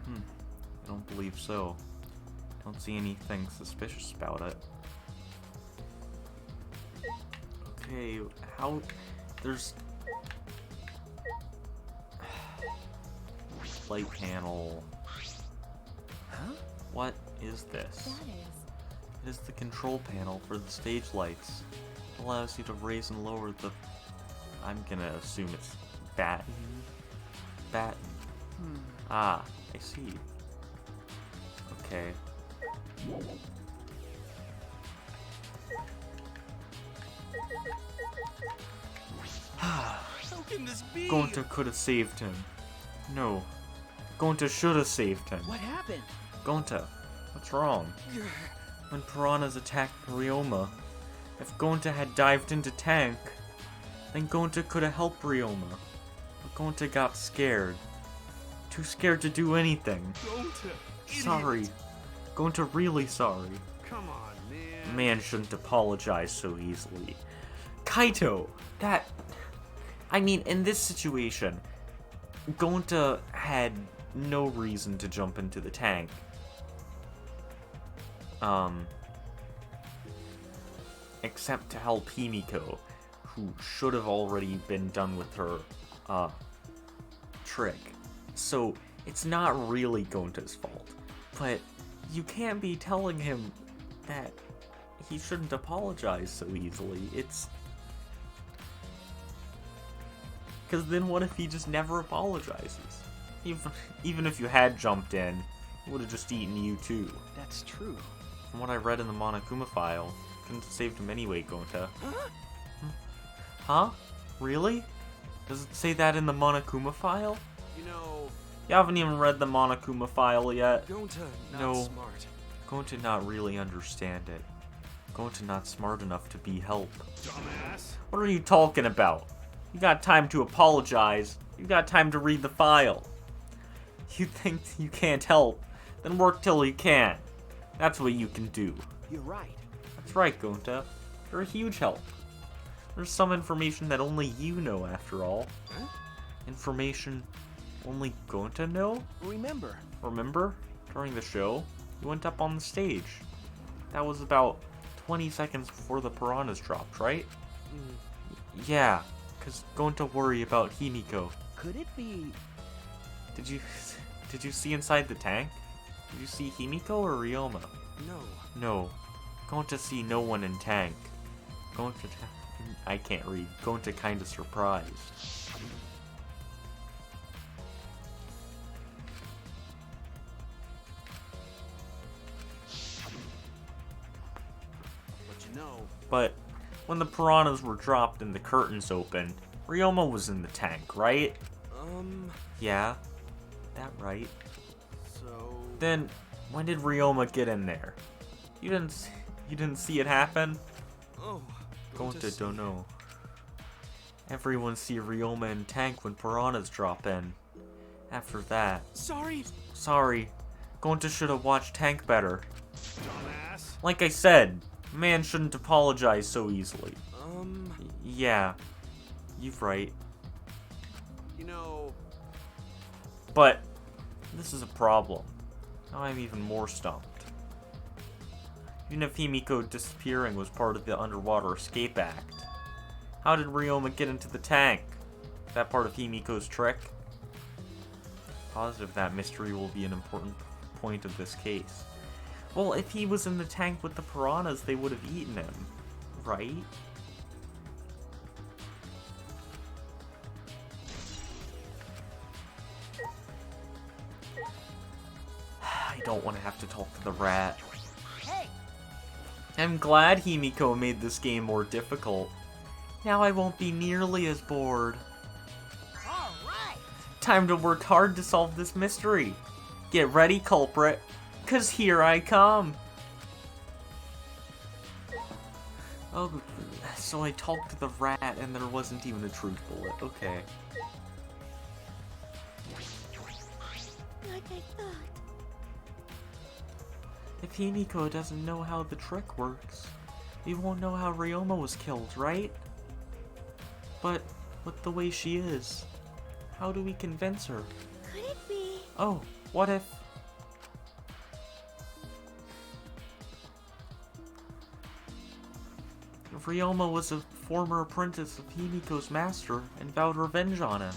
I don't believe so. Don't see anything suspicious about it. Okay, how... There's... Light panel. Huh? What is this? It is the control panel for the stage lights. It allows you to raise and lower the... I'm gonna assume it's batten. Batten. Ah, I see. Okay. How can this be? Gonta could have saved him. No. Gonta should have saved him. What happened? Gonta, what's wrong? When piranhas attacked Ryoma, if Gonta had dived into tank, then Gonta could have helped Ryoma. But Gonta got scared. Too scared to do anything. Gonta, idiot. Sorry. Gonta really sorry. Come on, man. Man shouldn't apologize so easily. Kaito, that... I mean, in this situation, Gonta had no reason to jump into the tank. except to help Himiko, who should have already been done with her, trick. So, it's not really Gonta's fault. But you can't be telling him that he shouldn't apologize so easily. It's... Because then what if he just never apologizes? Even if you had jumped in, he would have just eaten you too. That's true. From what I read in the Monokuma file, couldn't have saved him anyway, Gonta. Huh? Really? Does it say that in the Monokuma file? You know, You haven't even read the Monokuma file yet. Gonta not No. smart. Gonta not really understand it. Gonta not smart enough to be help. Dumbass. What are you talking about? You got time to apologize. You got time to read the file. You think you can't help? Then work till you can. That's what you can do. You're right. That's right, Gonta. You're a huge help. There's some information that only you know, after all. Huh? Information only Gonta know? Remember, Remember? During the show, you went up on the stage. That was about 20 seconds before the piranhas dropped, right? Yeah, because Gonta worry about Himiko. could it be... Did you see inside the tank? Did you see Himiko or Ryoma? No. No. Gonta see no one in tank. Gonta... I can't read. Gonta kinda surprised. But you know, But when the piranhas were dropped and the curtains opened, Ryoma was in the tank, right? Yeah, that right. so... Then when did Ryoma get in there? You didn't see it happen? Oh, Gonta don't know. Everyone see Ryoma in tank when piranhas drop in. After that, Sorry. sorry, Gonta should have watched tank better. Dumbass. Like I said, man shouldn't apologize so easily. Yeah, you've right. You know, But this is a problem. Now I'm even more stumped. Even if Himiko disappearing was part of the Underwater Escape Act, how did Ryoma get into the tank? Is that part of Himiko's trick? Positive that mystery will be an important point of this case. Well, if he was in the tank with the piranhas, they would have eaten him, right? I don't want to have to talk to the rat. Hey, I'm glad Himiko made this game more difficult. Now I won't be nearly as bored. all right. Time to work hard to solve this mystery. Get ready, culprit, 'cause here I come. Oh, so I talked to the rat and there wasn't even a truth bullet. Okay. Like I thought. If Himiko doesn't know how the trick works, we won't know how Ryoma was killed, right? But with the way she is, how do we convince her? Could it be? Oh, what if... Ryoma was a former apprentice of Himiko's master and vowed revenge on him.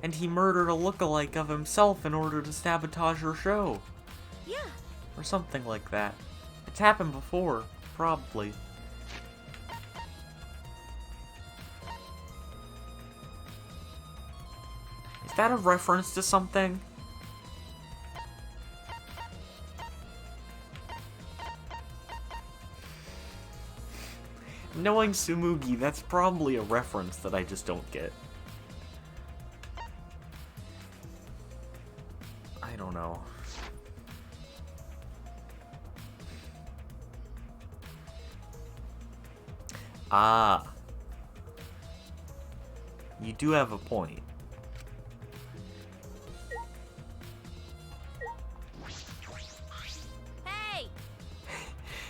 And he murdered a lookalike of himself in order to sabotage her show. Yeah. Or something like that. It's happened before, probably. Is that a reference to something? Knowing Tsumugi, that's probably a reference that I just don't get. I don't know. Ah. You do have a point. Hey!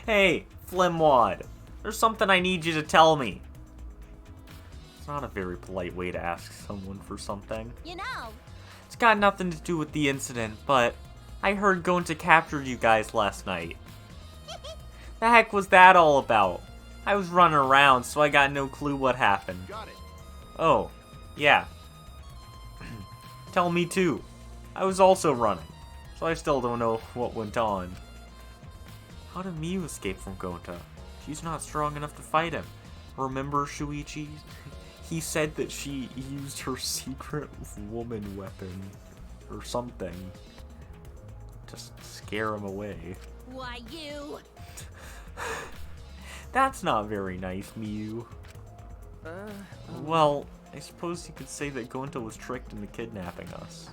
Hey, Flimwad. There's something I need you to tell me. It's not a very polite way to ask someone for something. You know, It's got nothing to do with the incident, but I heard Gonta captured you guys last night. The heck was that all about? I was running around, so I got no clue what happened. Got it. Oh, yeah. Tell me too. I was also running, so I still don't know what went on. How did Miu escape from Gonta? She's not strong enough to fight him. Remember, Shuichi? He said that she used her secret woman weapon or something to scare him away. Why, you? That's not very nice, Miu. Well, I suppose you could say that Gonta was tricked into kidnapping us.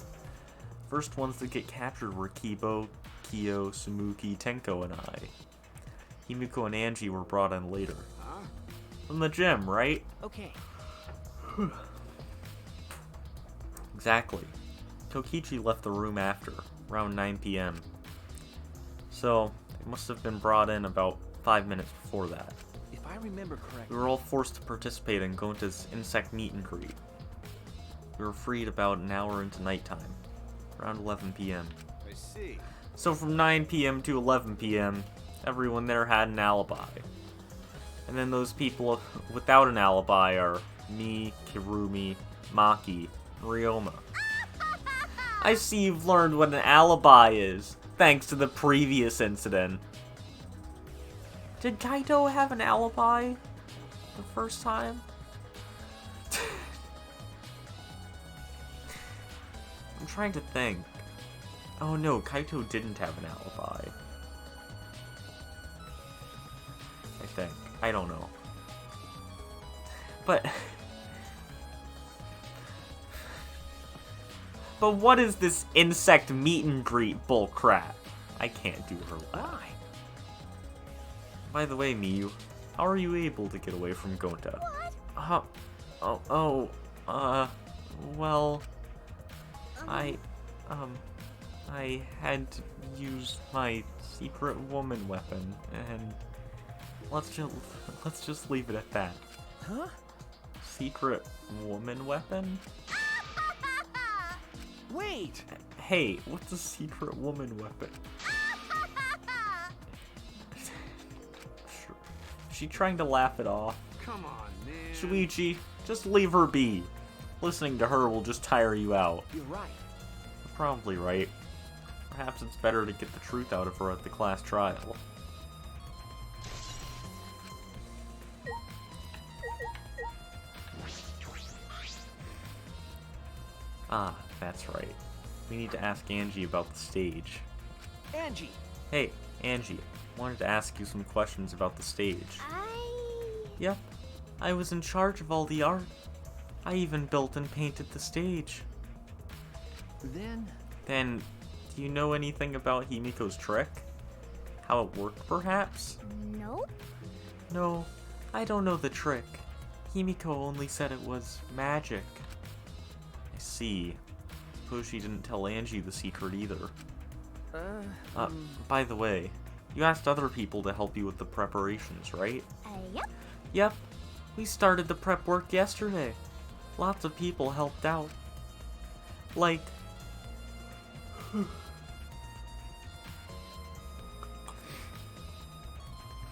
First ones to get captured were Kibo, Kyo, Sumuki, Tenko, and I. Himiko and Angie were brought in later. From the gym, right? Okay. Exactly. Tokichi left the room after, around 9 p.m. So, they must have been brought in about 5 minutes before that. If I remember We correctly... were all forced to participate in Gonta's insect meet and greet. We were freed about an hour into nighttime, around 11 p.m. I see. So from 9 p.m. to 11 p.m., everyone there had an alibi. And then those people without an alibi are me, Kirumi, Maki, and Ryoma. I see you've learned what an alibi is, thanks to the previous incident. Did Kaito have an alibi the first time? I'm trying to think. Oh no, Kaito didn't have an alibi. I think. I don't know. But... But what is this insect meet and greet bullcrap? I can't do her laugh. By the way, Miu, how are you able to get away from Gonta? What? Well... I had to use my secret woman weapon, and let's just leave it at that. Huh? Secret woman weapon? Wait! Hey, what's a secret woman weapon? Sure. Is she trying to laugh it off? Come on, man. Shuichi, just leave her be. Listening to her will just tire you out. You're right. You're probably right. Perhaps it's better to get the truth out of her at the class trial. Ah, that's right. We need to ask Angie about the stage. Angie! Hey, Angie, wanted to ask you some questions about the stage. Yep, I was in charge of all the art. I even built and painted the stage. Then, do you know anything about Himiko's trick? How it worked, perhaps? Nope. No, I don't know the trick. Himiko only said it was magic. I see. Suppose she didn't tell Angie the secret either. By the way, you asked other people to help you with the preparations, right? Yep. Yep. We started the prep work yesterday. Lots of people helped out. Like...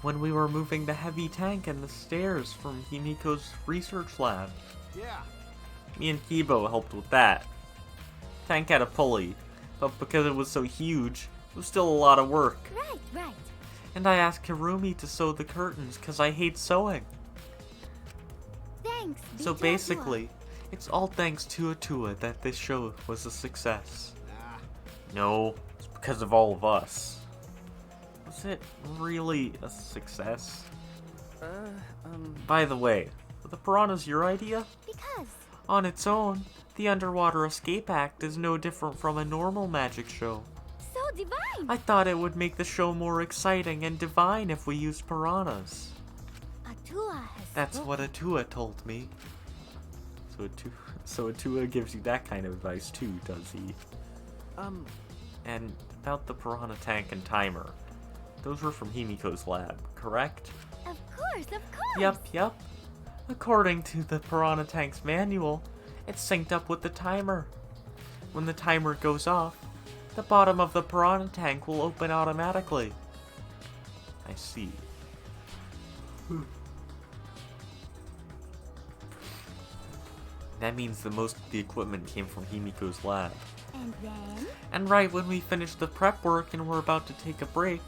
when we were moving the heavy tank and the stairs from Himiko's research lab. Yeah. Me and Kibo helped with that. Tank had a pulley, but because it was so huge, it was still a lot of work. Right. And I asked Kirumi to sew the curtains because I hate sewing. Thanks. So Be basically, it's all thanks to Atua that this show was a success. No, it's because of all of us. Was it really a success? By the way, were the piranhas your idea? Because. On its own, the Underwater Escape Act is no different from a normal magic show. So divine. I thought it would make the show more exciting and divine if we used piranhas. Atua has That's spoken. what Atua told me. So Atua gives you that kind of advice too, does he? And about the piranha tank and timer. Those were from Himiko's lab, correct? Of course. Yep. According to the piranha tank's manual, it's synced up with the timer. When the timer goes off, the bottom of the piranha tank will open automatically. I see. That means that most of the equipment came from Himiko's lab. And then? And right when we finished the prep work and were about to take a break,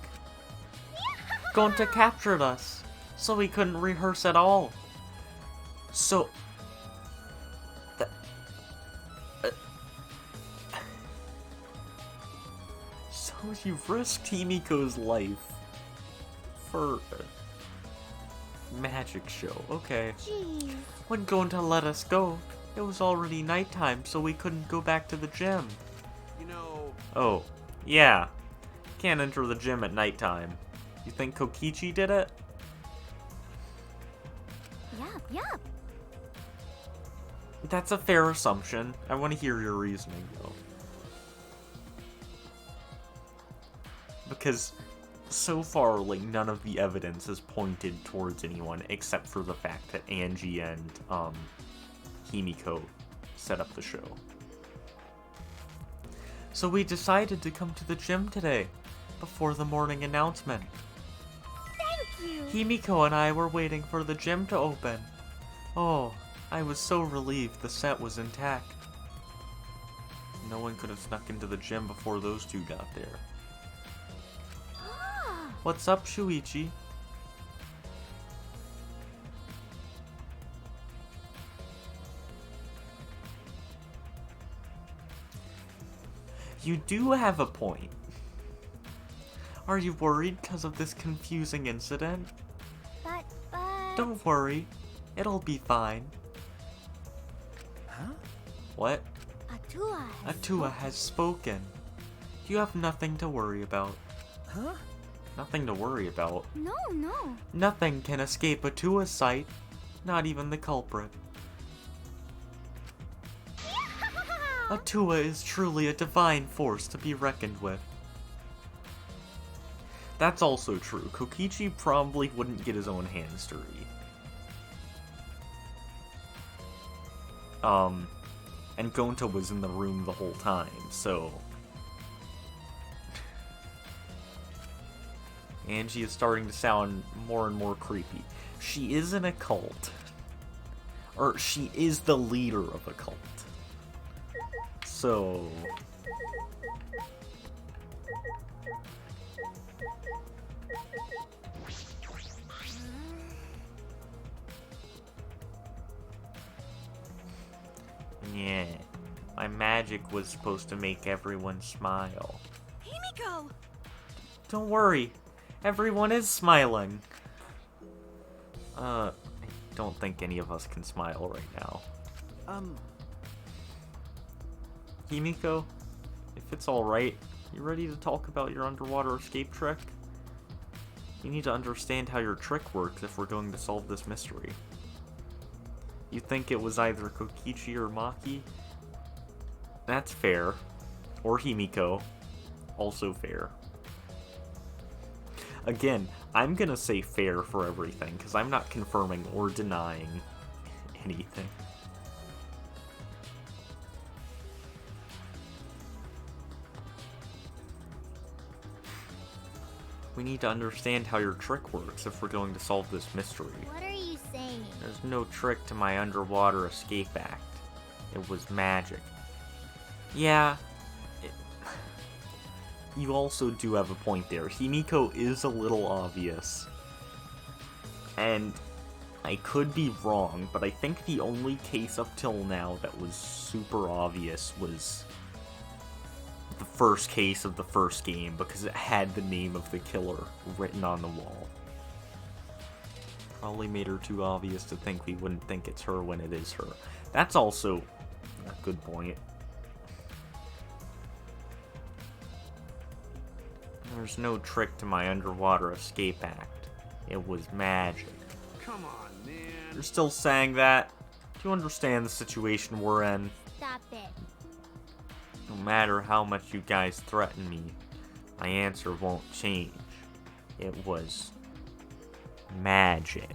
Gonta captured us, so we couldn't rehearse at all. So... So you risked Himiko's life for a magic show, okay. Jeez. When Gonta let us go, it was already nighttime, so we couldn't go back to the gym. You know, Oh, yeah. Can't enter the gym at nighttime. You think Kokichi did it? Yup. That's a fair assumption. I want to hear your reasoning, though. Because so far, like, none of the evidence has pointed towards anyone except for the fact that Angie and, Himiko set up the show. So we decided to come to the gym today, before the morning announcement. Thank you. Himiko and I were waiting for the gym to open. Oh, I was so relieved the set was intact. No one could have snuck into the gym before those two got there. What's up, Shuichi? You do have a point. Are you worried because of this confusing incident? But... Don't worry. It'll be fine. Huh? What? Atua has spoken. You have nothing to worry about. Huh? Nothing to worry about. No. Nothing can escape Atua's sight. Not even the culprit. Atua is truly a divine force to be reckoned with. That's also true. Kokichi probably wouldn't get his own hands dirty. And Gonta was in the room the whole time, so... Angie is starting to sound more and more creepy. She is in a cult. Or, she is the leader of a cult. So... Yeah, my magic was supposed to make everyone smile. Himiko! Don't worry, everyone is smiling. I don't think any of us can smile right now. Himiko, if it's alright, you ready to talk about your underwater escape trick? You need to understand how your trick works if we're going to solve this mystery. You think it was either Kokichi or Maki? That's fair. Or Himiko. Also fair. Again, I'm gonna say fair for everything, because I'm not confirming or denying anything. We need to understand how your trick works if we're going to solve this mystery. What are you saying? There's no trick to my underwater escape act. It was magic. Yeah. You also do have a point there. Himiko is a little obvious. And I could be wrong, but I think the only case up till now that was super obvious was the first case of the first game, because it had the name of the killer written on the wall. Probably made her too obvious to think we wouldn't think it's her when it is her. That's also a good point. There's no trick to my underwater escape act. It was magic. come on, man. You're still saying that? Do you understand the situation we're in? Stop it. No matter how much you guys threaten me, my answer won't change. It was magic.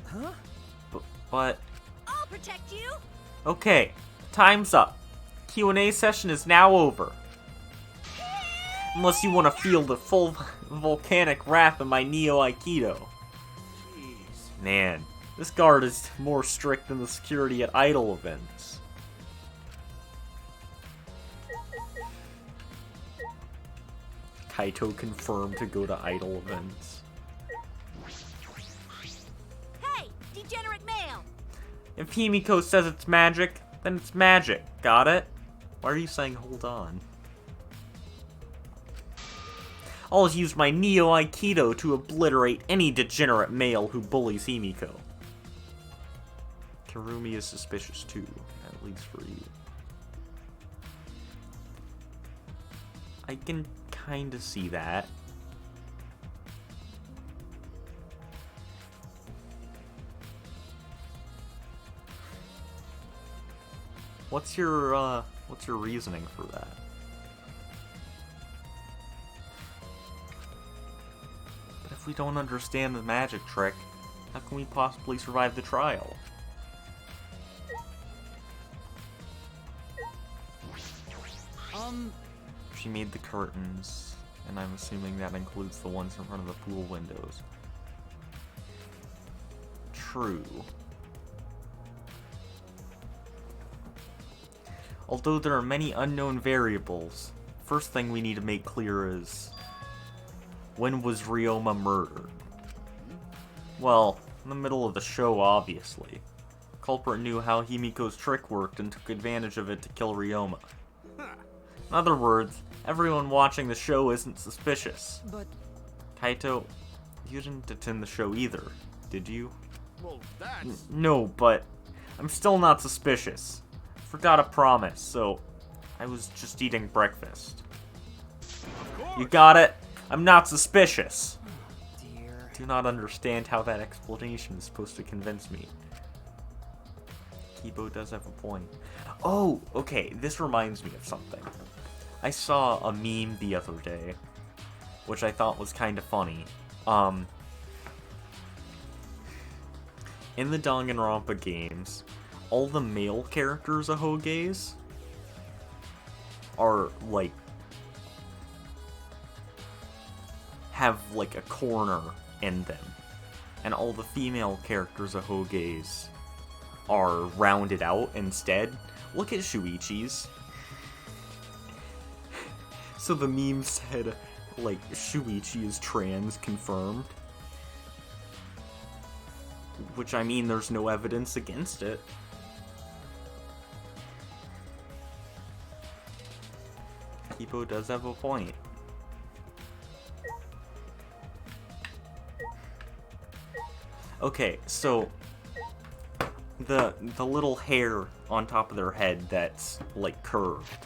Huh? But I'll protect you! okay, time's up. Q&A session is now over. Unless you want to feel the full volcanic wrath of my Neo Aikido. Jeez. Man, this guard is more strict than the security at idol events. Kaito confirmed to go to idol events. Hey, degenerate male! If Himiko says it's magic, then it's magic. Got it? Why are you saying hold on? I'll use my Neo Aikido to obliterate any degenerate male who bullies Himiko. Kirumi is suspicious too, at least for you. I can kinda see that. What's your reasoning for that? But if we don't understand the magic trick, how can we possibly survive the trial? She made the curtains, and I'm assuming that includes the ones in front of the pool windows. True. Although there are many unknown variables, first thing we need to make clear is, when was Ryoma murdered? Well, in the middle of the show, obviously. Culprit knew how Himiko's trick worked and took advantage of it to kill Ryoma. In other words, everyone watching the show isn't suspicious. But Kaito, you didn't attend the show either, did you? Well, that's... No, but I'm still not suspicious. Forgot a promise, so I was just eating breakfast. Of course. You got it? I'm not suspicious. dear. Do not understand how that explanation is supposed to convince me. Kibo does have a point. Oh, okay, this reminds me of something. I saw a meme the other day, which I thought was kind of funny. In the Danganronpa games, all the male characters of Hogeis are, like, have, like, a corner in them. And all the female characters of Hogeis are rounded out instead. Look at Shuichi's. So the meme said, like, Shuichi is trans confirmed. Which, I mean, there's no evidence against it. Kipo does have a point. Okay, so the little hair on top of their head that's like curved.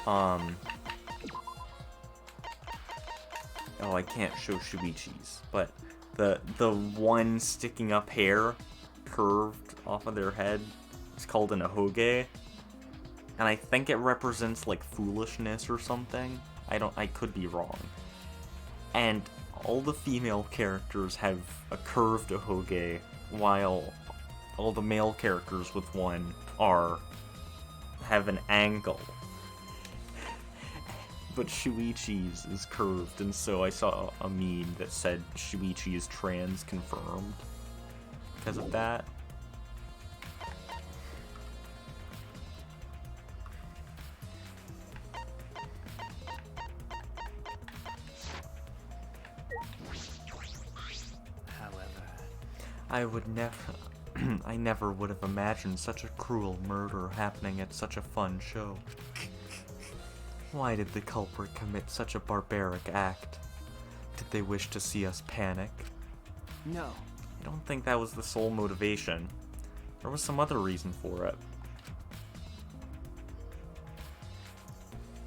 Oh, I can't show Shuichi's, but the one sticking up hair curved off of their head is called an ahoge. And I think it represents like foolishness or something. I could be wrong. And all the female characters have a curved ahoge, while all the male characters with one have an angle. But Shuichi's is curved, and so I saw a meme that said Shuichi is trans confirmed because of that. I would never... I never would have imagined such a cruel murder happening at such a fun show. Why did the culprit commit such a barbaric act? Did they wish to see us panic? No. I don't think that was the sole motivation. There was some other reason for it.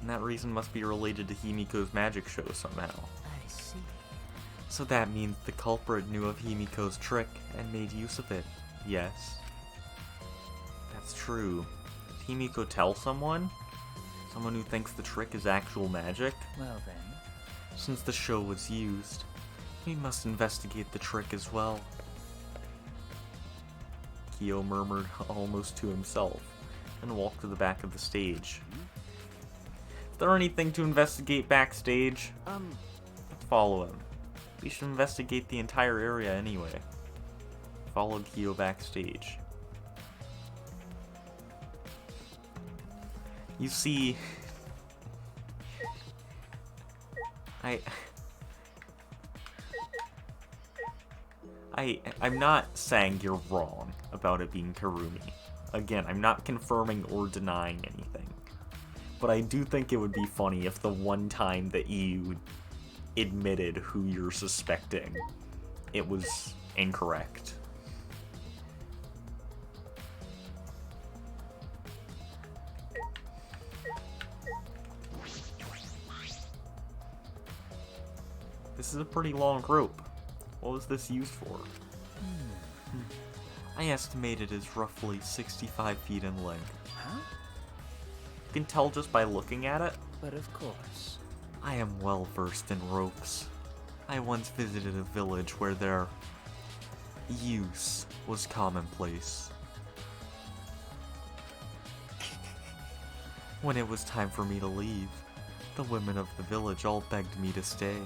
And that reason must be related to Himiko's magic show somehow. I see. So that means the culprit knew of Himiko's trick and made use of it, yes? That's true. Did Himiko tell someone? Someone who thinks the trick is actual magic? Well then. Since the show was used, we must investigate the trick as well. Kyo murmured almost to himself and walked to the back of the stage. Is there anything to investigate backstage? Let's follow him. We should investigate the entire area anyway. Follow Kyo backstage. You see... I'm not saying you're wrong about it being Karumi. Again, I'm not confirming or denying anything. But I do think it would be funny if the one time that you admitted who you're suspecting, it was incorrect. This is a pretty long rope. What was this used for? I estimate it is roughly 65 feet in length. Huh? You can tell just by looking at it. But of course. I am well versed in ropes. I once visited a village where their use was commonplace. When it was time for me to leave, the women of the village all begged me to stay.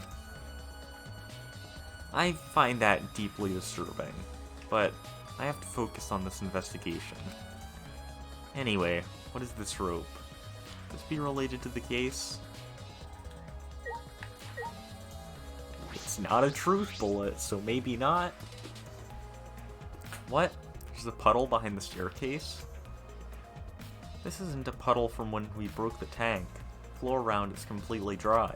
I find that deeply disturbing, but I have to focus on this investigation. Anyway, what is this rope? Could this be related to the case? It's not a truth bullet, so maybe not. What? There's a puddle behind the staircase? This isn't a puddle from when we broke the tank. The floor around is completely dry.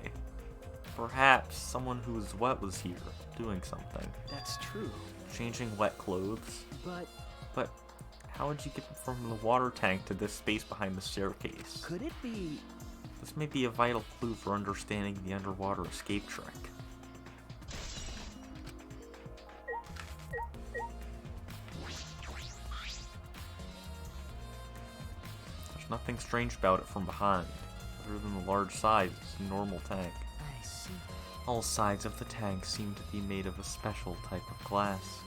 Perhaps someone who was wet was here, doing something. That's true. Changing wet clothes? But How would you get from the water tank to this space behind the staircase? could it be... This may be a vital clue for understanding the underwater escape trick. There's nothing strange about it from behind, other than the large size. It's a normal tank. I see. All sides of the tank seem to be made of a special type of glass.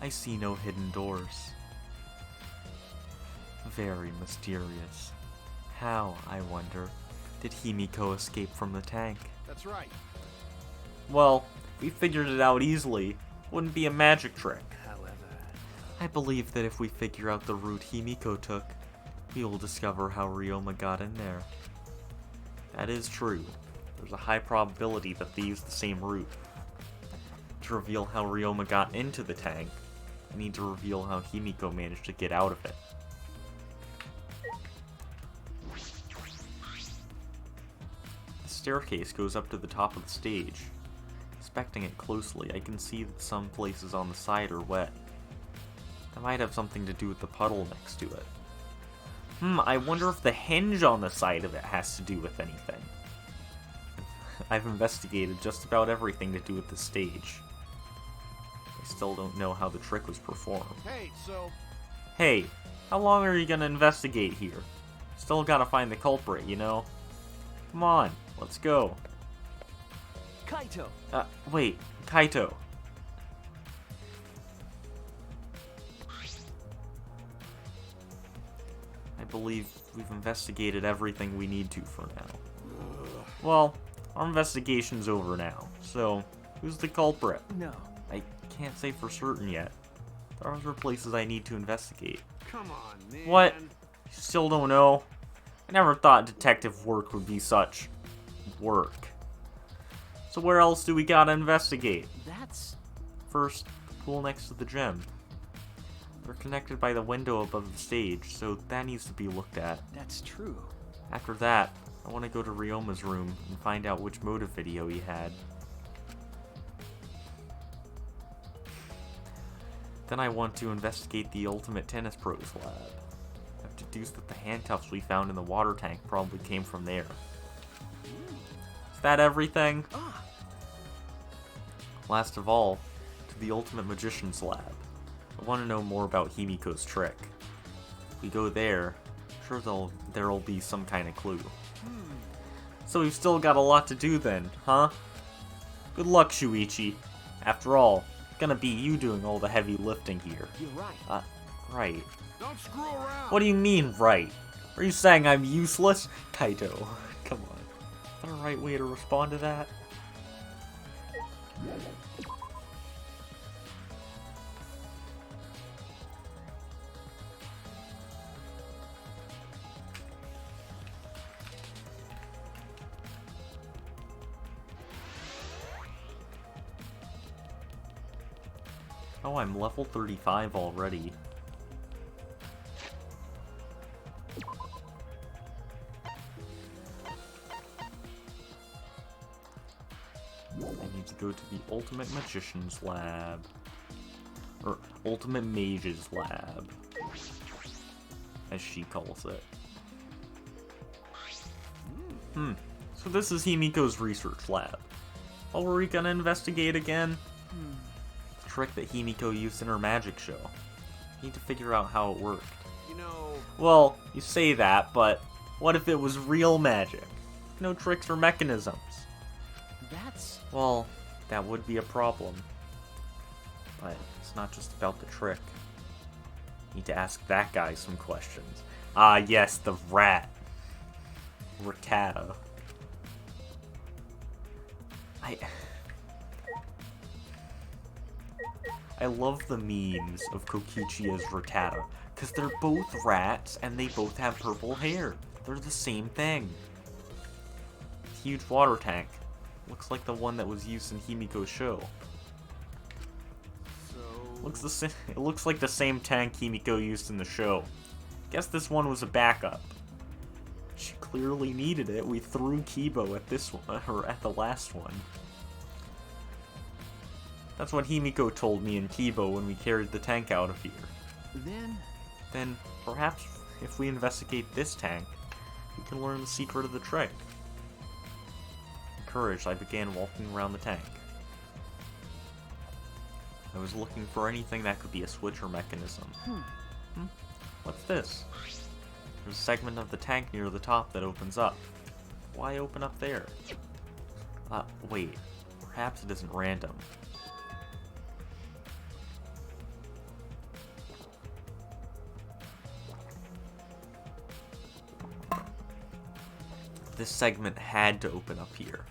I see no hidden doors. Very mysterious. How, I wonder, did Himiko escape from the tank? That's right. Well, if we figured it out easily, it wouldn't be a magic trick. However... I believe that if we figure out the route Himiko took, we will discover how Ryoma got in there. That is true. There's a high probability that they used the same route. To reveal how Ryoma got into the tank, I need to reveal how Himiko managed to get out of it. The staircase goes up to the top of the stage. Inspecting it closely, I can see that some places on the side are wet. That might have something to do with the puddle next to it. I wonder if the hinge on the side of it has to do with anything. I've investigated just about everything to do with the stage. I still don't know how the trick was performed. Hey, so... Hey, how long are you gonna investigate here? Still gotta find the culprit, you know? Come on, let's go. Kaito! Wait, Kaito. I believe we've investigated everything we need to for now. Well, our investigation's over now, so who's the culprit? No. I can't say for certain yet. There are other places I need to investigate. Come on, man. What? You still don't know? I never thought detective work would be such work. So where else do we gotta investigate? That's... First, the pool next to the gym. They're connected by the window above the stage, so that needs to be looked at. That's true. After that, I want to go to Ryoma's room and find out which motive video he had. Then I want to investigate the Ultimate Tennis Pros lab. I've deduced that the handcuffs we found in the water tank probably came from there. Is that everything? Last of all, to the Ultimate Magician's lab. I want to know more about Himiko's trick. If we go there, I'm sure there'll be some kind of clue. So we've still got a lot to do then, huh? Good luck, Shuichi. After all, it's gonna be you doing all the heavy lifting here. You're right. Right. Don't screw around. What do you mean, right? Are you saying I'm useless? Kaito, come on. the right way to respond to that? Oh, I'm level 35 already. I need to go to the Ultimate Magician's Lab. Or Ultimate Mage's Lab, as she calls it. So this is Himiko's research lab. What were we gonna investigate again? The trick that Himiko used in her magic show. Need to figure out how it worked. You know... Well, you say that, but what if it was real magic? No tricks or mechanisms. That's... Well, that would be a problem. But it's not just about the trick. Need to ask that guy some questions. Ah, yes, the rat. Rattata. I love the memes of Kokichi as Rattata, because they're both rats and they both have purple hair. They're the same thing. Huge water tank. Looks like the one that was used in Himiko's show. So... It looks like the same tank Himiko used in the show. Guess this one was a backup. She clearly needed it. We threw Kibo at this one, or at the last one. That's what Himiko told me and Kibo when we carried the tank out of here. Then perhaps if we investigate this tank, we can learn the secret of the trick. Encouraged, I began walking around the tank. I was looking for anything that could be a switch or mechanism. What's this? There's a segment of the tank near the top that opens up. Why open up there? Wait. Perhaps it isn't random. This segment had to open up here.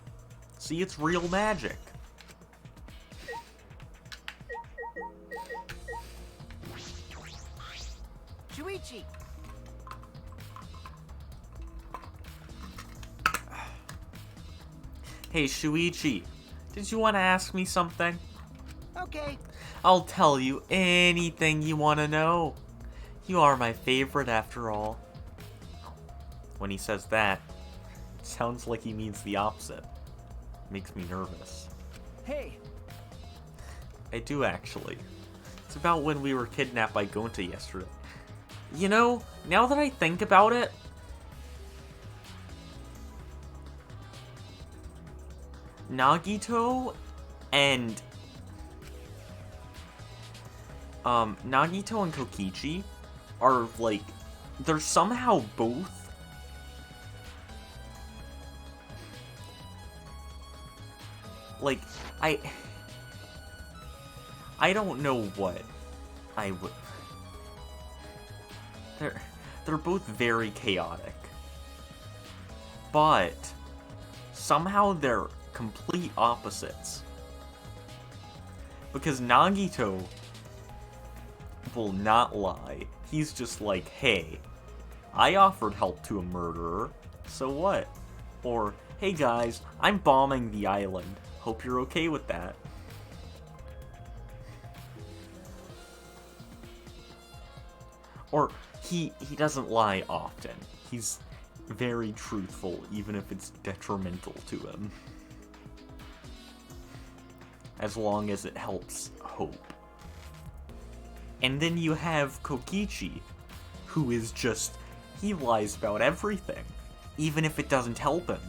See, it's real magic. Shuichi! Hey, Shuichi, did you want to ask me something? Okay. I'll tell you anything you want to know. You are my favorite after all. When he says that, it sounds like he means the opposite. Makes me nervous. Hey! I do, actually. It's about when we were kidnapped by Gonta yesterday. You know, now that I think about it, Nagito and Kokichi are like, they're somehow both like, I don't know what I would. They're both very chaotic, but somehow they're complete opposites. Because Nagito will not lie. He's just like, hey, I offered help to a murderer, so what? Or, hey guys, I'm bombing the island. Hope you're okay with that. Or, he doesn't lie often. He's very truthful, even if it's detrimental to him. As long as it helps Hope. And then you have Kokichi, who is just, he lies about everything, even if it doesn't help him.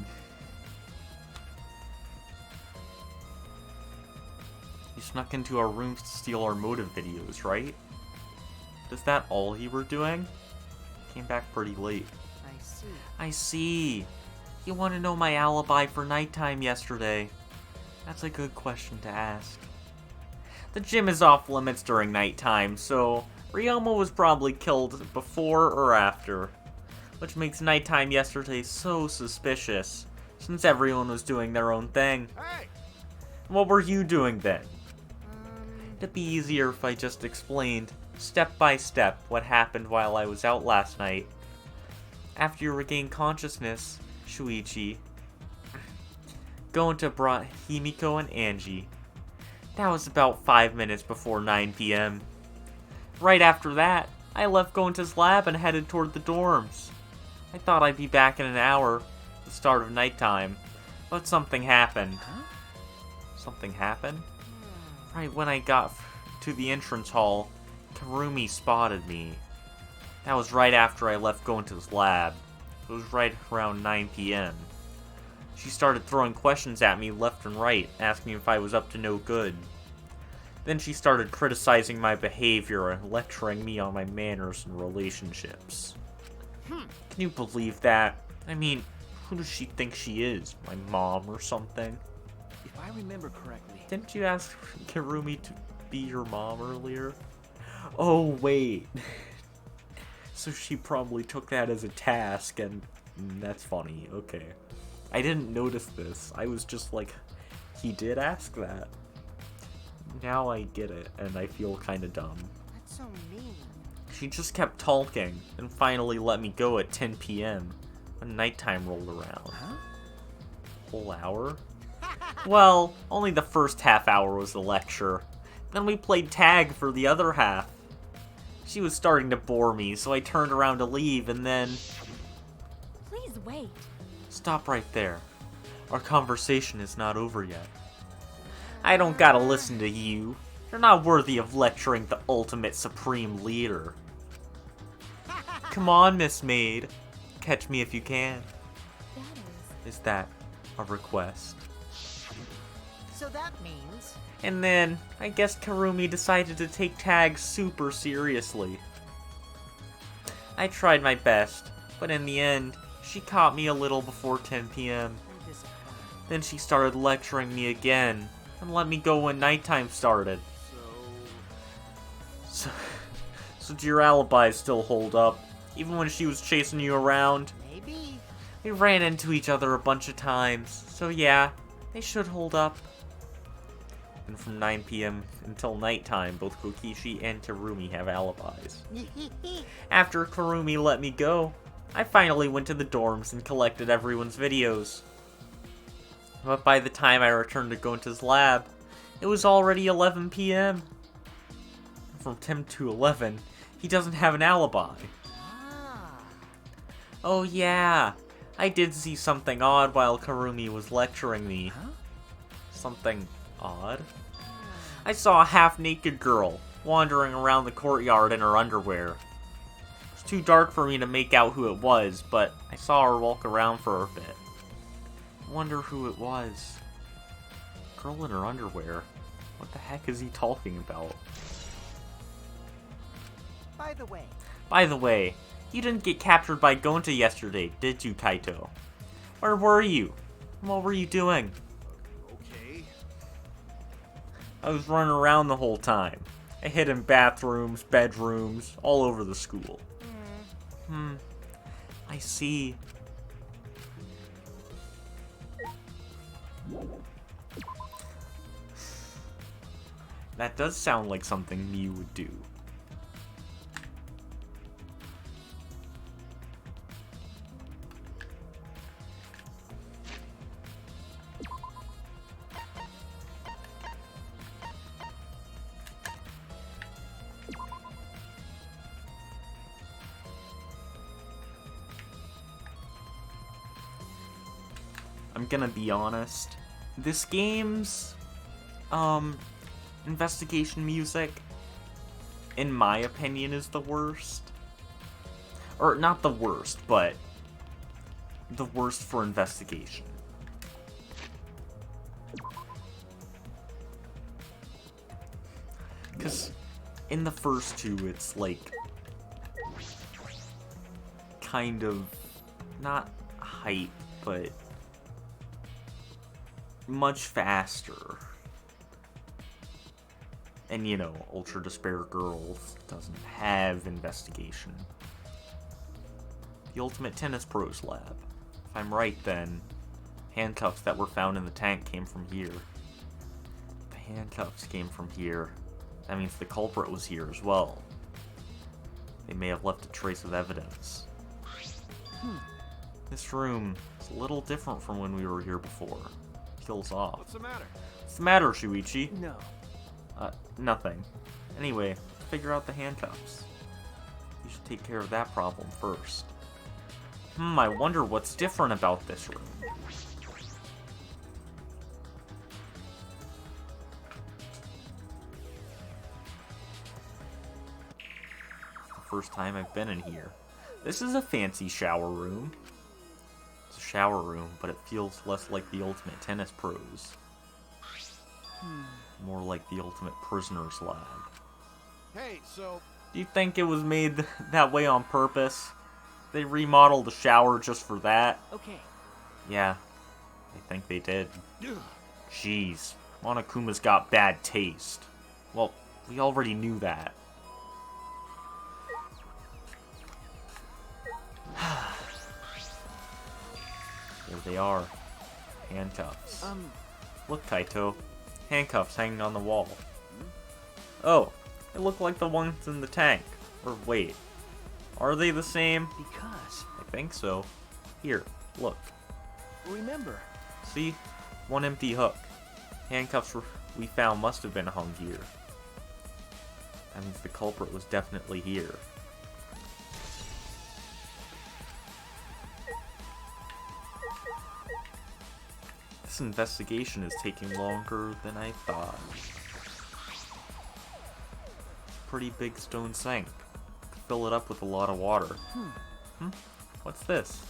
He snuck into our rooms to steal our motive videos, right? Is that all he were doing? Came back pretty late. I see. I see. You want to know my alibi for nighttime yesterday? That's a good question to ask. The gym is off limits during nighttime, so Ryoma was probably killed before or after, which makes nighttime yesterday so suspicious. since everyone was doing their own thing. Hey! What were you doing then? It'd be easier if I just explained, step by step, what happened while I was out last night. After you regained consciousness, Shuichi, Gonta brought Himiko and Angie. That was about 5 minutes before 9 p.m. Right after that, I left Gonta's lab and headed toward the dorms. I thought I'd be back in an hour, the start of nighttime, but something happened. Huh? Something happened? Right when I got to the entrance hall, Karumi spotted me. That was right after I left Gonta's lab. It was right around 9 p.m. She started throwing questions at me left and right, asking if I was up to no good. Then she started criticizing my behavior and lecturing me on my manners and relationships. Can you believe that? I mean, who does she think she is? My mom or something? If I remember correctly... Didn't you ask Karumi to be your mom earlier? Oh, wait. So she probably took that as a task, and that's funny. Okay. I didn't notice this. I was just like, he did ask that. Now I get it, and I feel kind of dumb. That's so mean. She just kept talking, and finally let me go at 10 p.m. when nighttime rolled around. Huh? Whole hour? Well, only the first half hour was the lecture. Then we played tag for the other half. She was starting to bore me, so I turned around to leave, and then... Please wait. Stop right there. Our conversation is not over yet. I don't gotta listen to you. You're not worthy of lecturing the ultimate supreme leader. Come on, Miss Maid. Catch me if you can. That Is that a request? So that means... And then, I guess Karumi decided to take tag super seriously. I tried my best, but in the end, she caught me a little before 10 p.m. I'm disappointed. Then she started lecturing me again, and let me go when nighttime started. So do your alibis still hold up, even when she was chasing you around? Maybe. We ran into each other a bunch of times, so yeah, they should hold up. And from 9 p.m. until nighttime, both Kokishi and Karumi have alibis. After Karumi let me go, I finally went to the dorms and collected everyone's videos. But by the time I returned to Gonta's lab, it was already 11 p.m. From 10 to 11, he doesn't have an alibi. Ah. Oh yeah, I did see something odd while Karumi was lecturing me. Huh? Something odd? I saw a half-naked girl wandering around the courtyard in her underwear. It was too dark for me to make out who it was, but I saw her walk around for a bit. I wonder who it was. Girl in her underwear? What the heck is he talking about? By the way, You didn't get captured by Gonta yesterday, did you, Kaito? Where were you? What were you doing? Okay. I was running around the whole time. I hid in bathrooms, bedrooms, all over the school. I see. That does sound like something Miu would do. I'm gonna be honest. This game's, investigation music, in my opinion, is the worst. Or, not the worst, but the worst for investigation. Because in the first two, it's like, kind of, not hype, but much faster. And you know, Ultra Despair Girls doesn't have investigation. The Ultimate Tennis Pros Lab. If I'm right, then handcuffs that were found in the tank came from here. The handcuffs came from here. That means the culprit was here as well. They may have left a trace of evidence. This room is a little different from when we were here before. Feels off. What's the matter? What's the matter, Shuichi? No. Nothing. Anyway, let's figure out the handcuffs. You should take care of that problem first. I wonder what's different about this room. It's the first time I've been in here. This is a fancy shower room. It's a shower room, but it feels less like the Ultimate Tennis Pros. More like the Ultimate Prisoner's Lab. Hey, so Do you think it was made that way on purpose? They remodeled the shower just for that? Okay. Yeah, I think they did. ugh, Jeez, Monokuma's got bad taste. Well, we already knew that. There they are. Handcuffs. Look, Kaito. Handcuffs hanging on the wall. Oh, they look like the ones in the tank. Or wait, are they the same? Because, I think so. Here, look. remember, See? One empty hook. Handcuffs we found must have been hung here. That means the culprit was definitely here. This investigation is taking longer than I thought. Pretty big stone sink. Fill it up with a lot of water. What's this?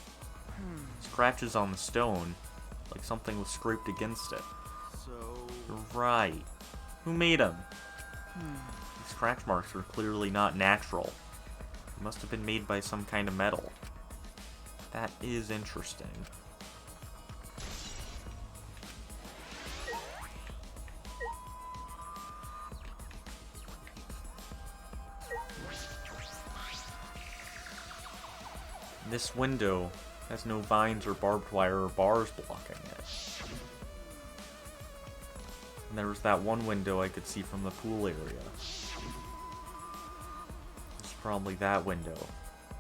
Scratches on the stone, like something was scraped against it. so Right. Who made them? These scratch marks are clearly not natural. They must have been made by some kind of metal. That is interesting. This window has no vines or barbed wire or bars blocking it. And there was that one window I could see from the pool area. It's probably that window.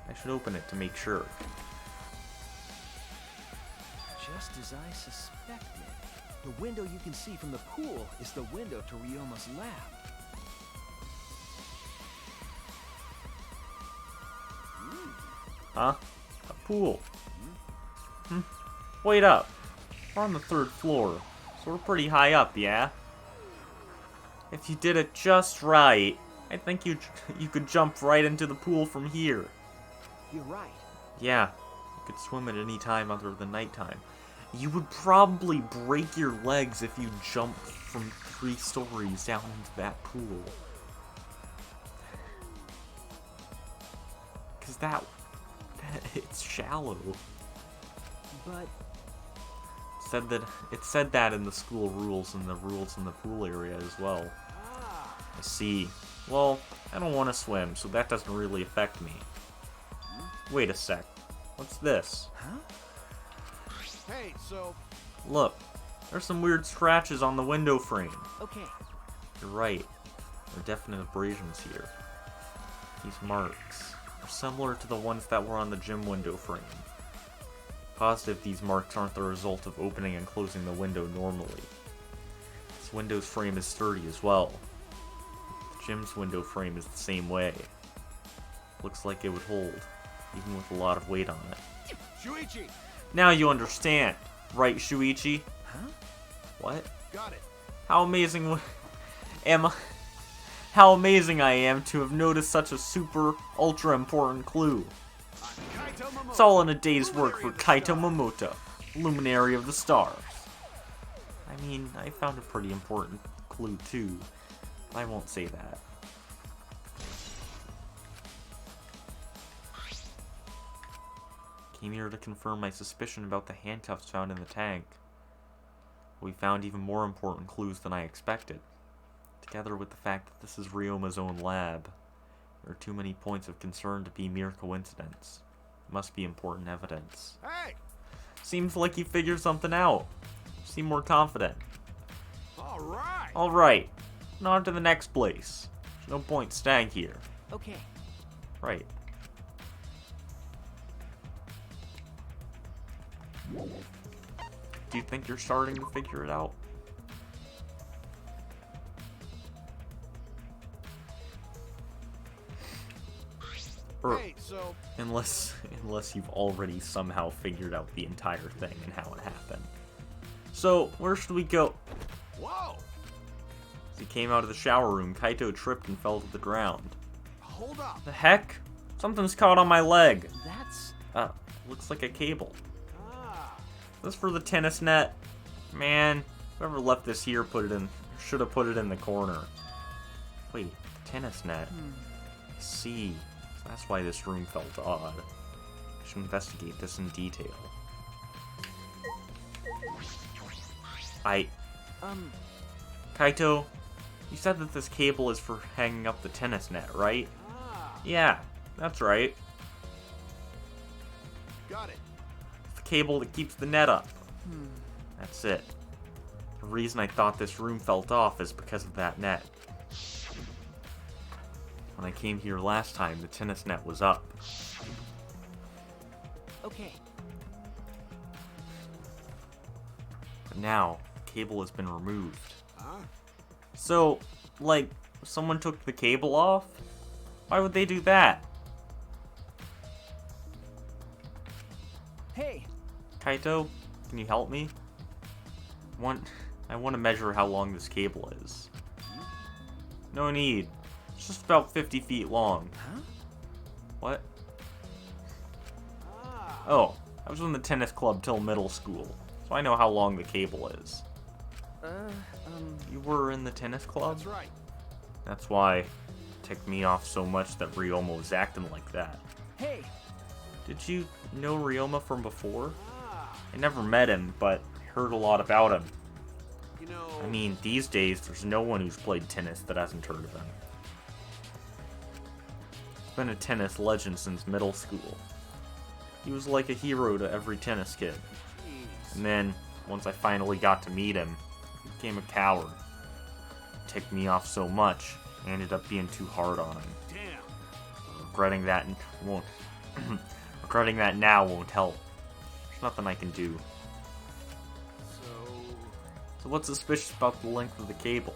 I should open it to make sure. just as I suspected. The window you can see from the pool is the window to Ryoma's lab. Huh? A pool. Wait up. We're on the 3rd floor, so we're pretty high up, yeah? If you did it just right, I think you could jump right into the pool from here. You're right. Yeah, you could swim at any time other than nighttime. You would probably break your legs if you jumped from 3 stories down into that pool. Because it's shallow. But It said that in the school rules and the rules in the pool area as well. I see. Well, I don't want to swim, so that doesn't really affect me. Wait a sec. What's this? huh? hey, so Look, there's some weird scratches on the window frame. Okay. You're right. There are definite abrasions here. These marks are similar to the ones that were on the gym window frame. Positive these marks aren't the result of opening and closing the window normally. This window's frame is sturdy as well. The gym's window frame is the same way. Looks like it would hold, even with a lot of weight on it. Shuichi, Now you understand, right, Shuichi? Huh? What? got it. How amazing How amazing I am to have noticed such a super, ultra important clue. Kaito Momoto. It's all in a day's work for Kaito Momoto, Luminary of the Stars. I mean, I found a pretty important clue too, but I won't say that. Came here to confirm my suspicion about the handcuffs found in the tank. We found even more important clues than I expected. Together with the fact that this is Ryoma's own lab, there are too many points of concern to be mere coincidence. It must be important evidence. Hey, Seems like you figured something out. Seem more confident. Alright. Alright. Now on to the next place. There's no point staying here. Okay. Right. Do you think you're starting to figure it out? Or, Hey, so unless you've already somehow figured out the entire thing and how it happened. So, where should we go? whoa! As he came out of the shower room, Kaito tripped and fell to the ground. Hold up. The heck? Something's caught on my leg. That's... Looks like a cable. Ah. This for the tennis net. Man, whoever left this here should have put it in the corner. Wait, the tennis net. I see. So that's why this room felt odd. I should investigate this in detail. Kaito, you said that this cable is for hanging up the tennis net, right? Yeah, that's right. Got it. It's the cable that keeps the net up. That's it. The reason I thought this room felt off is because of that net. When I came here last time, the tennis net was up. Okay. But now, the cable has been removed. Huh? So, like, someone took the cable off? Why would they do that? Hey! Kaito, can you help me? I want to measure how long this cable is. No need. It's just about 50 feet long. Huh? What? Oh, I was in the tennis club till middle school, so I know how long the cable is. You were in the tennis club? That's right. That's why it ticked me off so much that Ryoma was acting like that. Hey! Did you know Ryoma from before? I never met him, but I heard a lot about him. You know, I mean, these days, there's no one who's played tennis that hasn't heard of him. He's been a tennis legend since middle school. He was like a hero to every tennis kid. And then, once I finally got to meet him, he became a coward. It ticked me off so much, I ended up being too hard on him. damn. Regretting that won't... regretting that now won't help. There's nothing I can do. So what's suspicious about the length of the cable?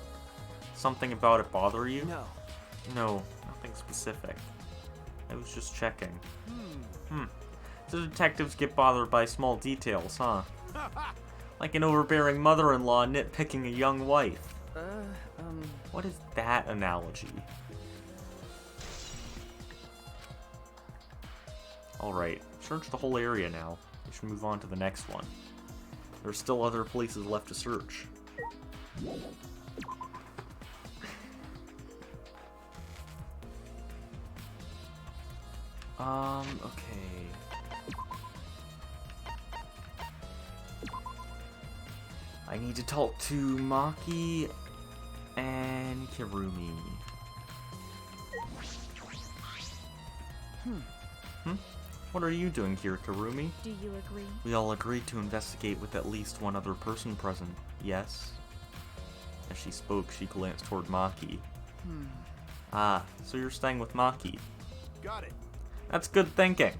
Something about it bother you? No. No, nothing specific. I was just checking. So detectives get bothered by small details, huh? Like an overbearing mother-in-law nitpicking a young wife. What is that analogy? Alright, search the whole area now. We should move on to the next one. There's still other places left to search. Okay. I need to talk to Maki and Kirumi. What are you doing here, Kirumi? Do you agree? We all agreed to investigate with at least one other person present, yes? As she spoke, she glanced toward Maki. Ah, so you're staying with Maki. Got it. That's good thinking.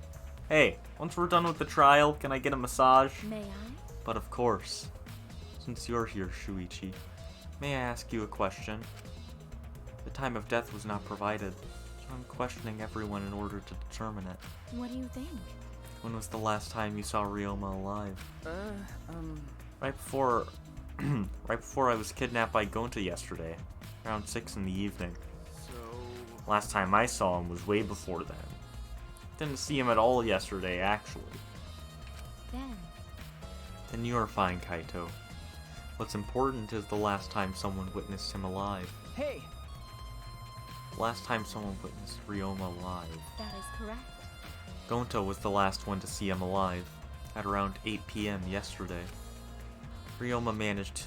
Hey, once we're done with the trial, can I get a massage? May I? But of course. Since you're here, Shuichi, may I ask you a question? The time of death was not provided, so I'm questioning everyone in order to determine it. What do you think? When was the last time you saw Ryoma alive? Right before... right before I was kidnapped by Gonta yesterday, around 6 in the evening. So, Last time I saw him was way before then. Didn't see him at all yesterday, actually. Then you're fine, Kaito. What's important is the last time someone witnessed him alive. Hey! Last time someone witnessed Ryoma alive. That is correct. Gonta was the last one to see him alive, at around 8 p.m. yesterday. Ryoma managed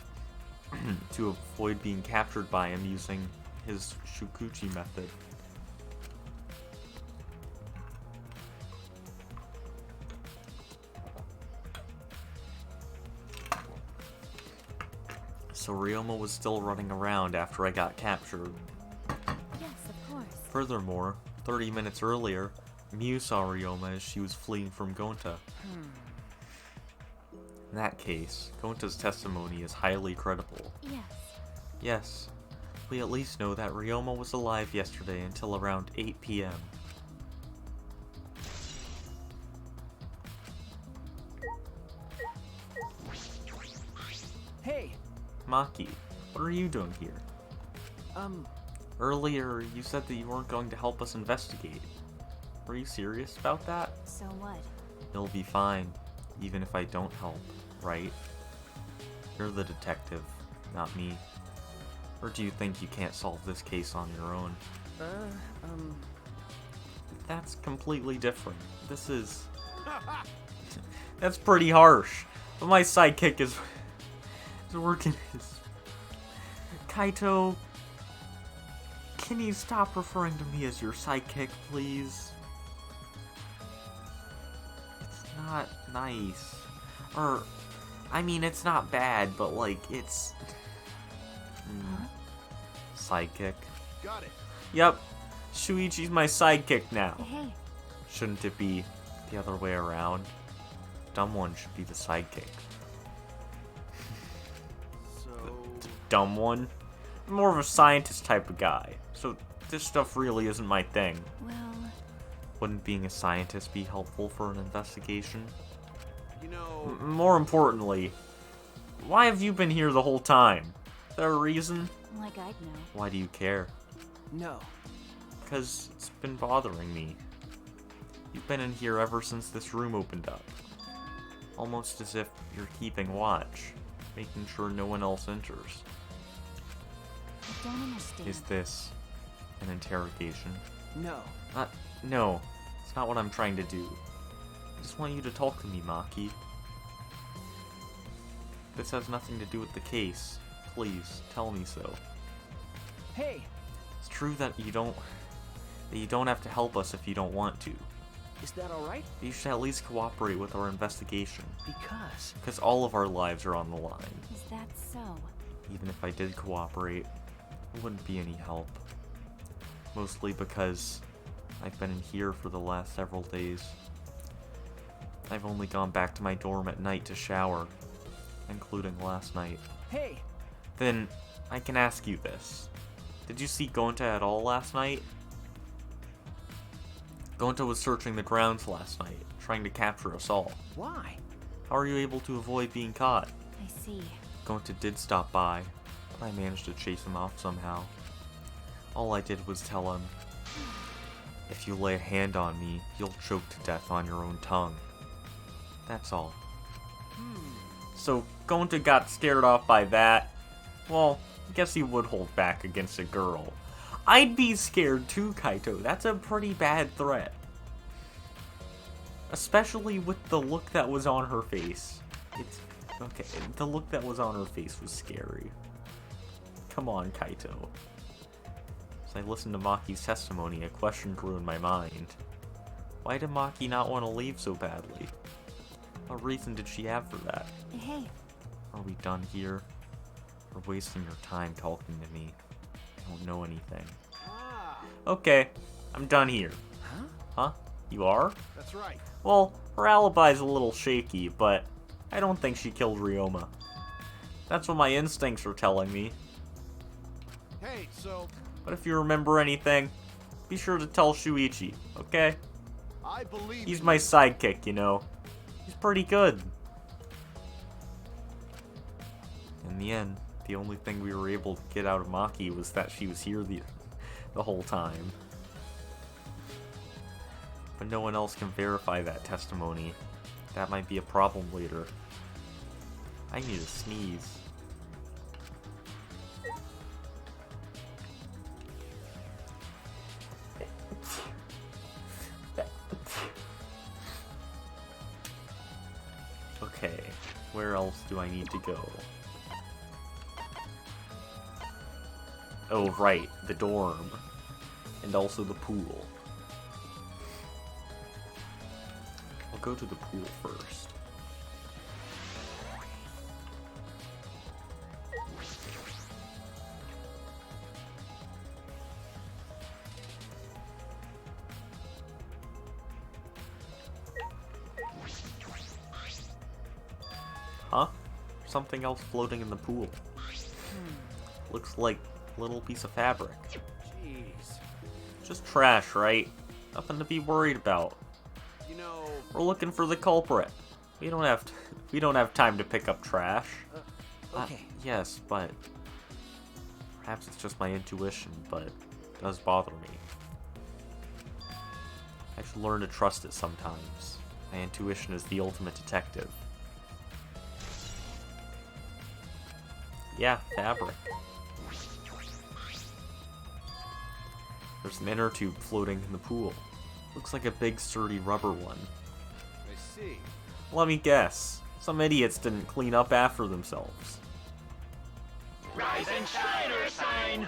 to avoid being captured by him using his Shukuchi method. So Ryoma was still running around after I got captured. Yes, of course. Furthermore, 30 minutes earlier, Miu saw Ryoma as she was fleeing from Gonta. In that case, Gonta's testimony is highly credible. Yes. Yes, we at least know that Ryoma was alive yesterday until around 8 p.m. Hey! Maki, what are you doing here? Earlier, you said that you weren't going to help us investigate. Were you serious about that? So what? You'll be fine, even if I don't help, right? You're the detective, not me. Or do you think you can't solve this case on your own? That's completely different. This is... That's pretty harsh. But my sidekick is working his... Kaito... Can you stop referring to me as your sidekick, please? It's not nice. Or... I mean, it's not bad, but like, it's... Sidekick. Got it. Yep. Shuichi's my sidekick now. Hey. Shouldn't it be the other way around? Dumb one should be the sidekick. So... The dumb one? I'm more of a scientist type of guy, so this stuff really isn't my thing. Well... Wouldn't being a scientist be helpful for an investigation? You know... More importantly, why have you been here the whole time? Is there a reason? Like I'd know. Why do you care? No. Because it's been bothering me. You've been in here ever since this room opened up. Almost as if you're keeping watch, making sure no one else enters. I don't understand. Is this an interrogation? No. No. It's not what I'm trying to do. I just want you to talk to me, Maki. This has nothing to do with the case. Please, tell me so. Hey! It's true that you don't have to help us if you don't want to. Is that alright? You should at least cooperate with our investigation. Because... Because all of our lives are on the line. Is that so? Even if I did cooperate, it wouldn't be any help. Mostly because I've been in here for the last several days. I've only gone back to my dorm at night to shower, including last night. Hey! Then, I can ask you this. Did you see Gonta at all last night? Gonta was searching the grounds last night, trying to capture us all. Why? How are you able to avoid being caught? I see. Gonta did stop by, but I managed to chase him off somehow. All I did was tell him, if you lay a hand on me, you'll choke to death on your own tongue. That's all. So, Gonta got scared off by that. Well, I guess he would hold back against a girl. I'd be scared too, Kaito. That's a pretty bad threat. Especially with the look that was on her face. It's... okay, the look that was on her face was scary. Come on, Kaito. As I listened to Maki's testimony, a question grew in my mind. Why did Maki not want to leave so badly? What reason did she have for that? Hey. Are we done here? You're wasting your time talking to me. I don't know anything. Okay, I'm done here. Huh? You are? That's right. Well, her alibi's a little shaky, but I don't think she killed Ryoma. That's what my instincts are telling me. Hey, so... But if you remember anything, be sure to tell Shuichi, okay? I believe He's in my you. sidekick, you know. He's pretty good. In the end, the only thing we were able to get out of Maki was that she was here the whole time. But no one else can verify that testimony. That might be a problem later. I need to sneeze. Okay, where else do I need to go? Oh, right, the dorm. And also the pool. I'll go to the pool first. something else floating in the pool. Looks like a little piece of fabric. Jeez. Just trash, right? Nothing to be worried about. You know... We're looking for the culprit. We don't have time to pick up trash. Okay. Yes, but perhaps it's just my intuition, but it does bother me. I should learn to trust it sometimes. My intuition is the ultimate detective. Yeah, fabric. There's an inner tube floating in the pool. Looks like a big sturdy rubber one. I see. Let me guess. Some idiots didn't clean up after themselves. Rise and shine, Ursine!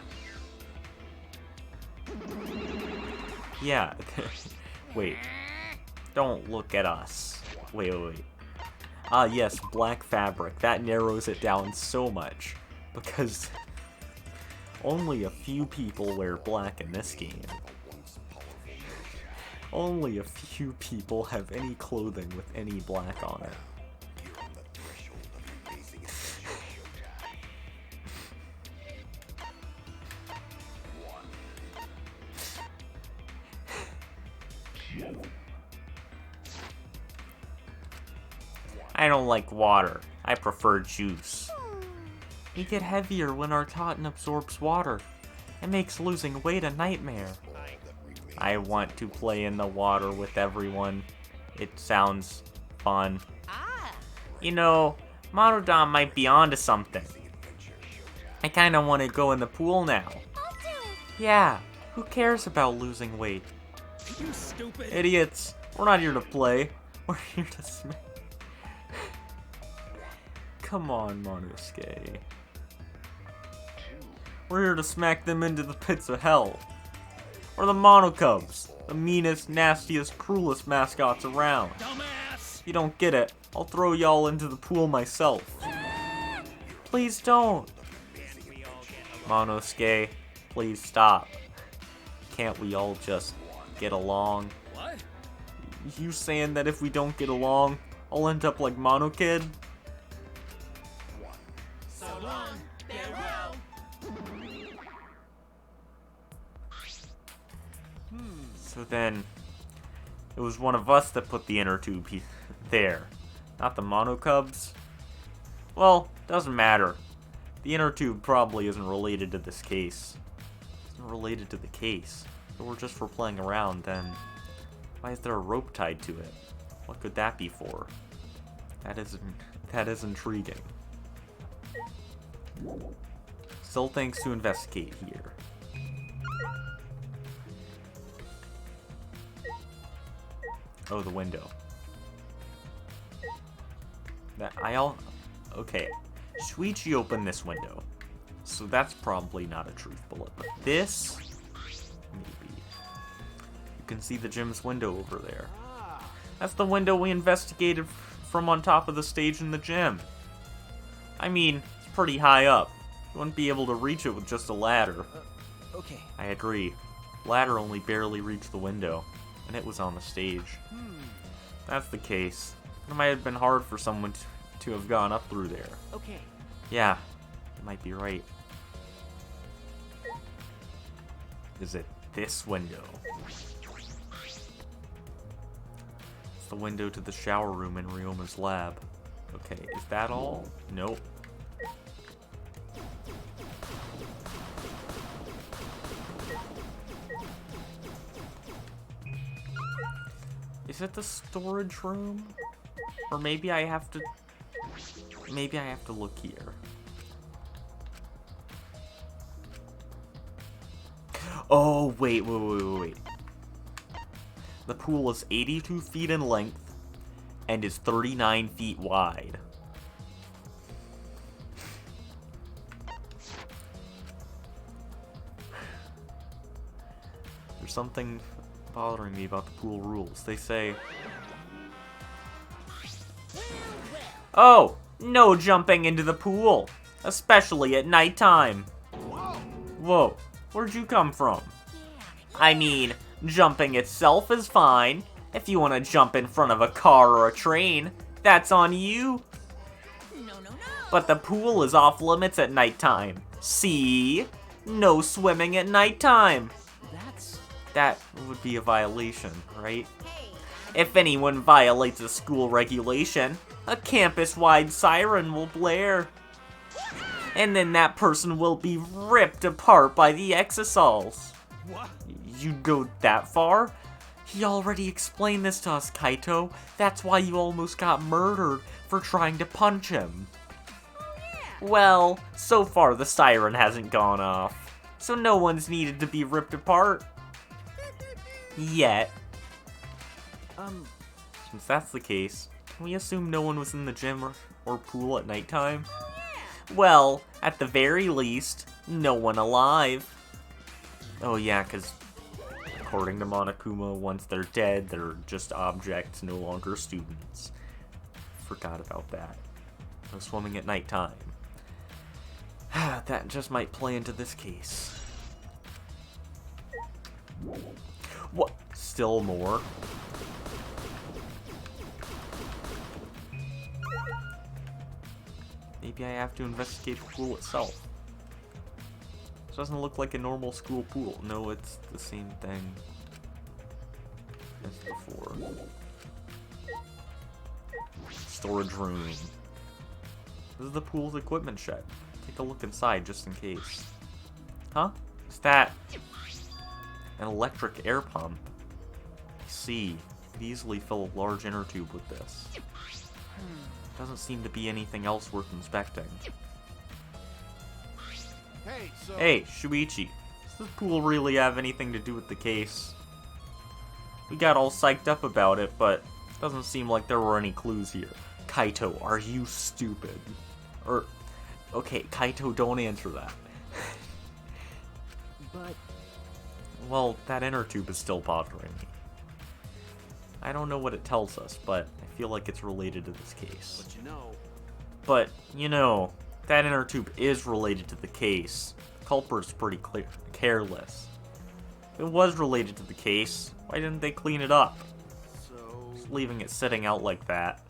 Yeah. Wait. Don't look at us. Wait. Ah, yes, black fabric. That narrows it down so much. Because only a few people wear black in this game. Only a few people have any clothing with any black on it. I don't like water. I prefer juice. We get heavier when our cotton absorbs water. It makes losing weight a nightmare. I want to play in the water with everyone. It sounds fun. You know, Monodon might be onto something. I kinda want to go in the pool now. Yeah, who cares about losing weight? You stupid. Idiots, we're not here to play. We're here to smack. Come on, Monosuke. We're here to smack them into the pits of hell. We're the Mono Cubs, the meanest, nastiest, cruelest mascots around. Dumbass! If you don't get it, I'll throw y'all into the pool myself. Please don't. Monosuke, please stop. Can't we all just get along? What? You saying that if we don't get along, I'll end up like Mono Kid? So long, farewell! So then, it was one of us that put the inner tube there, not the Mono Cubs. Well, doesn't matter. The inner tube probably isn't related to this case. It's not related to the case. If it were just for playing around, then why is there a rope tied to it? What could that be for? That is intriguing. Still things to investigate here. Oh, the window. Okay. Shuichi opened this window. So that's probably not a truth bullet. But this? Maybe. You can see the gym's window over there. That's the window we investigated from on top of the stage in the gym. I mean, it's pretty high up. You wouldn't be able to reach it with just a ladder. Okay. I agree. Ladder only barely reached the window, and it was on the stage. If that's the case, it might have been hard for someone to have gone up through there. Okay. Yeah, you might be right. Is it this window? It's the window to the shower room in Ryoma's lab. Okay, is that all? Nope. Is it the storage room? Or maybe I have to look here. Oh, wait. The pool is 82 feet in length and is 39 feet wide. There's something bothering me about the pool rules. They say, oh, no jumping into the pool, especially at nighttime. Whoa, where'd you come from? I mean, jumping itself is fine. If you want to jump in front of a car or a train, that's on you. no. But the pool is off limits at nighttime. See? No swimming at nighttime. That would be a violation, right? If anyone violates a school regulation, a campus-wide siren will blare. And then that person will be ripped apart by the Exisals. What? You'd go that far? He already explained this to us, Kaito. That's why you almost got murdered for trying to punch him. Well, so far the siren hasn't gone off, so no one's needed to be ripped apart. Yet. Since that's the case, can we assume no one was in the gym or pool at nighttime? Well, at the very least, no one alive. Oh yeah, because according to Monokuma, once they're dead, they're just objects, no longer students. Forgot about that. No swimming at nighttime. That just might play into this case. What? Still more? Maybe I have to investigate the pool itself. This doesn't look like a normal school pool. No, it's the same thing as before. Storage room. This is the pool's equipment shed. Take a look inside just in case. Huh? Is that an electric air pump? I see. You could easily fill a large inner tube with this. Doesn't seem to be anything else worth inspecting. Hey, Shuichi. Does this pool really have anything to do with the case? We got all psyched up about it, but it doesn't seem like there were any clues here. Kaito, are you stupid? Okay, Kaito, don't answer that. But... Well, that inner tube is still bothering me. I don't know what it tells us, but I feel like it's related to this case. But, you know, that inner tube is related to the case. The culprit's pretty careless. If it was related to the case, why didn't they clean it up? Just leaving it sitting out like that.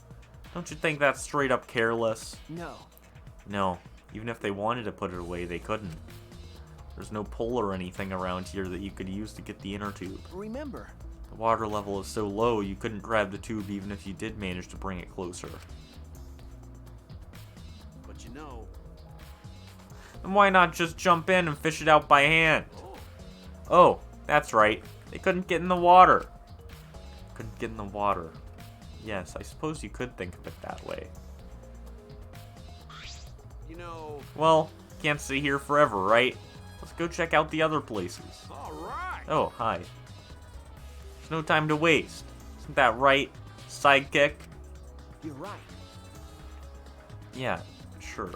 Don't you think that's straight up careless? No. No. Even if they wanted to put it away, they couldn't. There's no pole or anything around here that you could use to get the inner tube. Remember, the water level is so low, you couldn't grab the tube even if you did manage to bring it closer. But you know... Then why not just jump in and fish it out by hand? Oh, that's right. They couldn't get in the water. Couldn't get in the water. Yes, I suppose you could think of it that way. You know... Well, can't stay here forever, right? Let's go check out the other places. Alright! Oh, hi. There's no time to waste. Isn't that right, sidekick? You're right. Yeah, sure.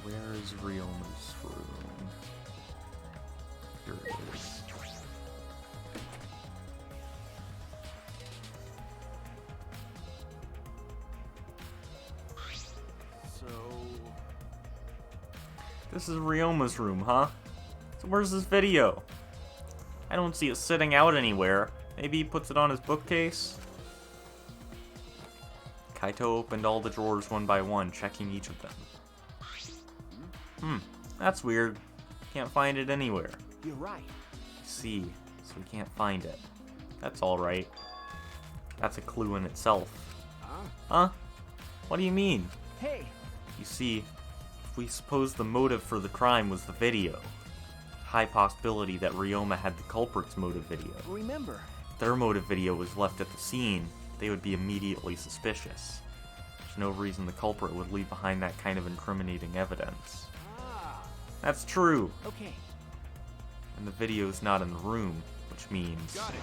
Where is Ryoma's room? Here it is. So... This is Ryoma's room, huh? So where's this video? I don't see it sitting out anywhere. Maybe he puts it on his bookcase? Kaito opened all the drawers one by one, checking each of them. That's weird. Can't find it anywhere. You're right. I see, so we can't find it. That's alright. That's a clue in itself. Huh? What do you mean? Hey! You see, if we suppose the motive for the crime was the video, high possibility that Ryoma had the culprit's motive video. Remember, If their motive video was left at the scene, they would be immediately suspicious. There's no reason the culprit would leave behind that kind of incriminating evidence. That's true. Okay. And the video's not in the room, which means... Got it.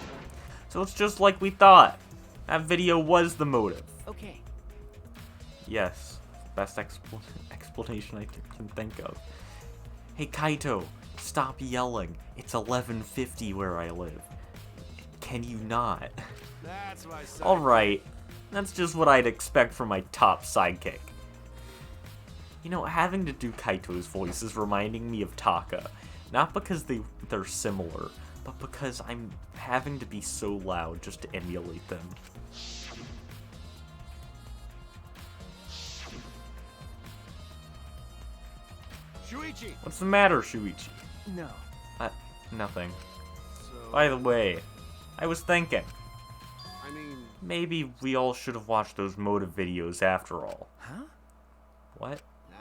So it's just like we thought. That video was the motive. Okay. Yes. Best explanation I can think of. Hey Kaito, stop yelling. It's 11:50 where I live. can you not? That's my side. Alright, that's just what I'd expect from my top sidekick. You know, having to do Kaito's voice is reminding me of Taka. Not because they're similar, but because I'm having to be so loud just to emulate them. Shuichi! What's the matter, Shuichi? No. Nothing. So, By the way, I was thinking, I mean, maybe we all should have watched those motive videos after all. Huh? What? nah,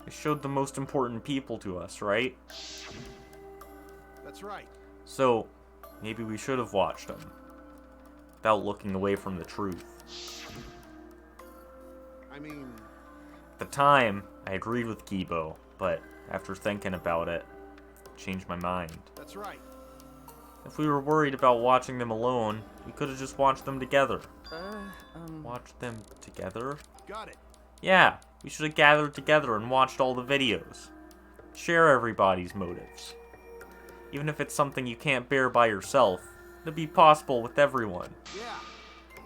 They showed the most important people to us, right? that's right. So, maybe we should have watched them. Without looking away from the truth. I mean, At the time, I agreed with Kibo, but after thinking about it, I changed my mind. that's right. If we were worried about watching them alone, we could have just watched them together. Watched them together? Got it. Yeah, we should have gathered together and watched all the videos. Share everybody's motives. Even if it's something you can't bear by yourself, it'll be possible with everyone. Yeah.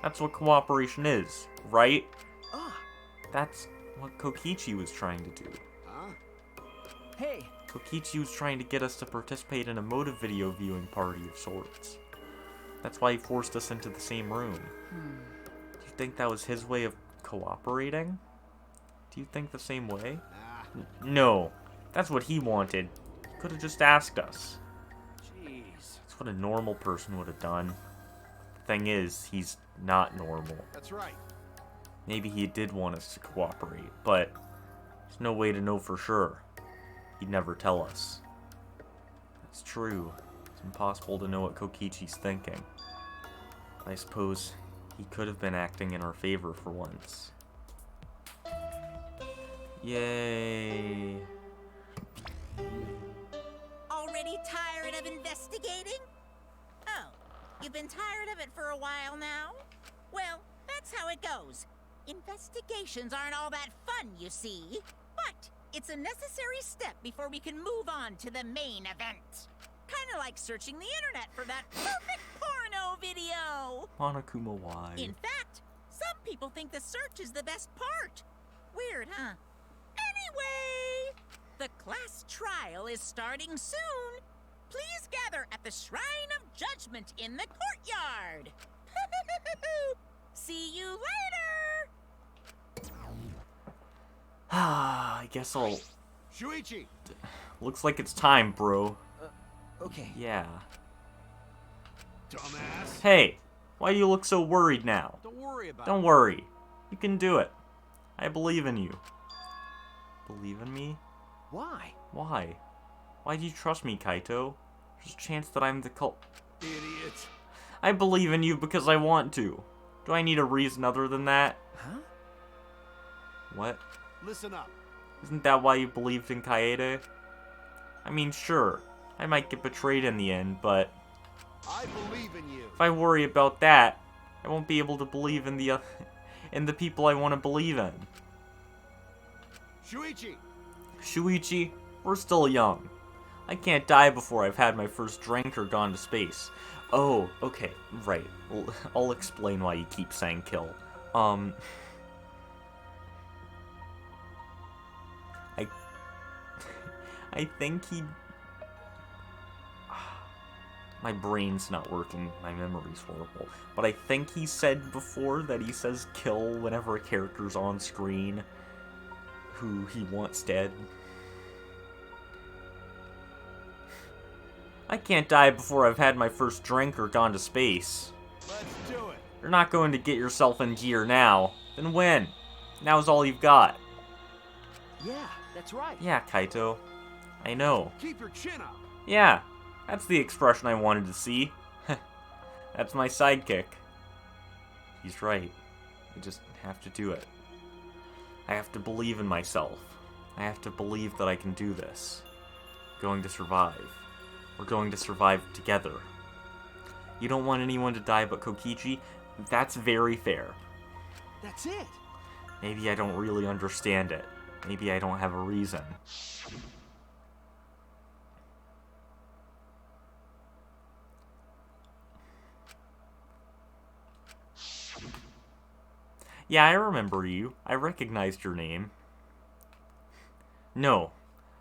That's what cooperation is, right? Ah, That's what Kokichi was trying to do. Huh? hey. Kokichi was trying to get us to participate in a motive video viewing party of sorts. That's why he forced us into the same room. Do you think that was his way of cooperating? Do you think the same way? Nah. No. That's what he wanted. He could have just asked us. Jeez. That's what a normal person would have done. The thing is, he's not normal. That's right. Maybe he did want us to cooperate, but there's no way to know for sure. He'd never tell us. That's true. It's impossible to know what Kokichi's thinking. I suppose he could have been acting in our favor for once. Yay. Already tired of investigating? Oh, you've been tired of it for a while now? Well, that's how it goes. Investigations aren't all that fun, you see. But it's a necessary step before we can move on to the main event. Kinda like searching the internet for that perfect porno video. Monokuma, why? In fact, some people think the search is the best part. Weird, huh? Anyway, the class trial is starting soon. Please gather at the Shrine of Judgment in the courtyard. See you later! I guess I'll... Shuichi! Looks like it's time, bro. Okay. Yeah. Dumbass. Hey, why do you look so worried now? Don't worry about Don't worry. You can do it. I believe in you. Believe in me? Why? Why? Why do you trust me, Kaito? There's a chance that I'm the cult. it. Idiot. I believe in you because I want to. Do I need a reason other than that? Huh? What? Listen up. Isn't that why you believed in Kaede? I mean, sure, I might get betrayed in the end, but I believe in you. if I worry about that, I won't be able to believe in the in the people I want to believe in. Shuichi! Shuichi, we're still young. I can't die before I've had my first drink or gone to space. Oh, okay, right. Well, I'll explain why you keep saying kill. I think he... My brain's not working, my memory's horrible. But I think he said before that he says kill whenever a character's on screen who he wants dead. I can't die before I've had my first drink or gone to space. Let's do it. You're not going to get yourself in gear now. Then when? Now's all you've got. Yeah, that's right. Yeah, Kaito. I know. Keep your chin up. Yeah, that's the expression I wanted to see. That's my sidekick. He's right. I just have to do it. I have to believe in myself. I have to believe that I can do this. Going to survive. We're going to survive together. You don't want anyone to die but Kokichi? That's very fair. That's it. Maybe I don't really understand it. Maybe I don't have a reason. Yeah, I remember you. I recognized your name. No.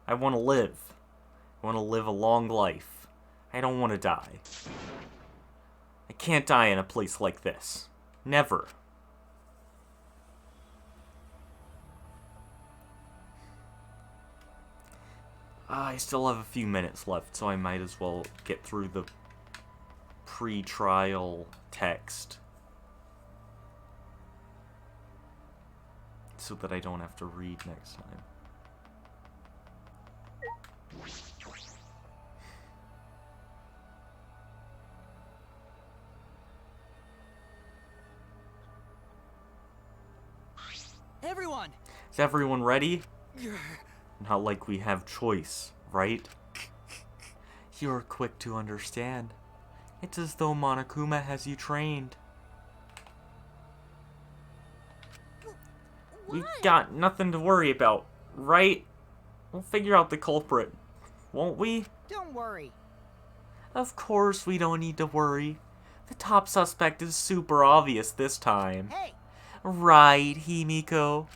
I want to live. I want to live a long life. I don't want to die. I can't die in a place like this. Never. I still have a few minutes left, so I might as well get through the pre-trial text. So that I don't have to read next time. Everyone! Is everyone ready? Not like we have choice, right? You're quick to understand. It's as though Monokuma has you trained. We've got nothing to worry about, right? We'll figure out the culprit, won't we? Don't worry. Of course we don't need to worry. The top suspect is super obvious this time. Hey! Right, Himiko?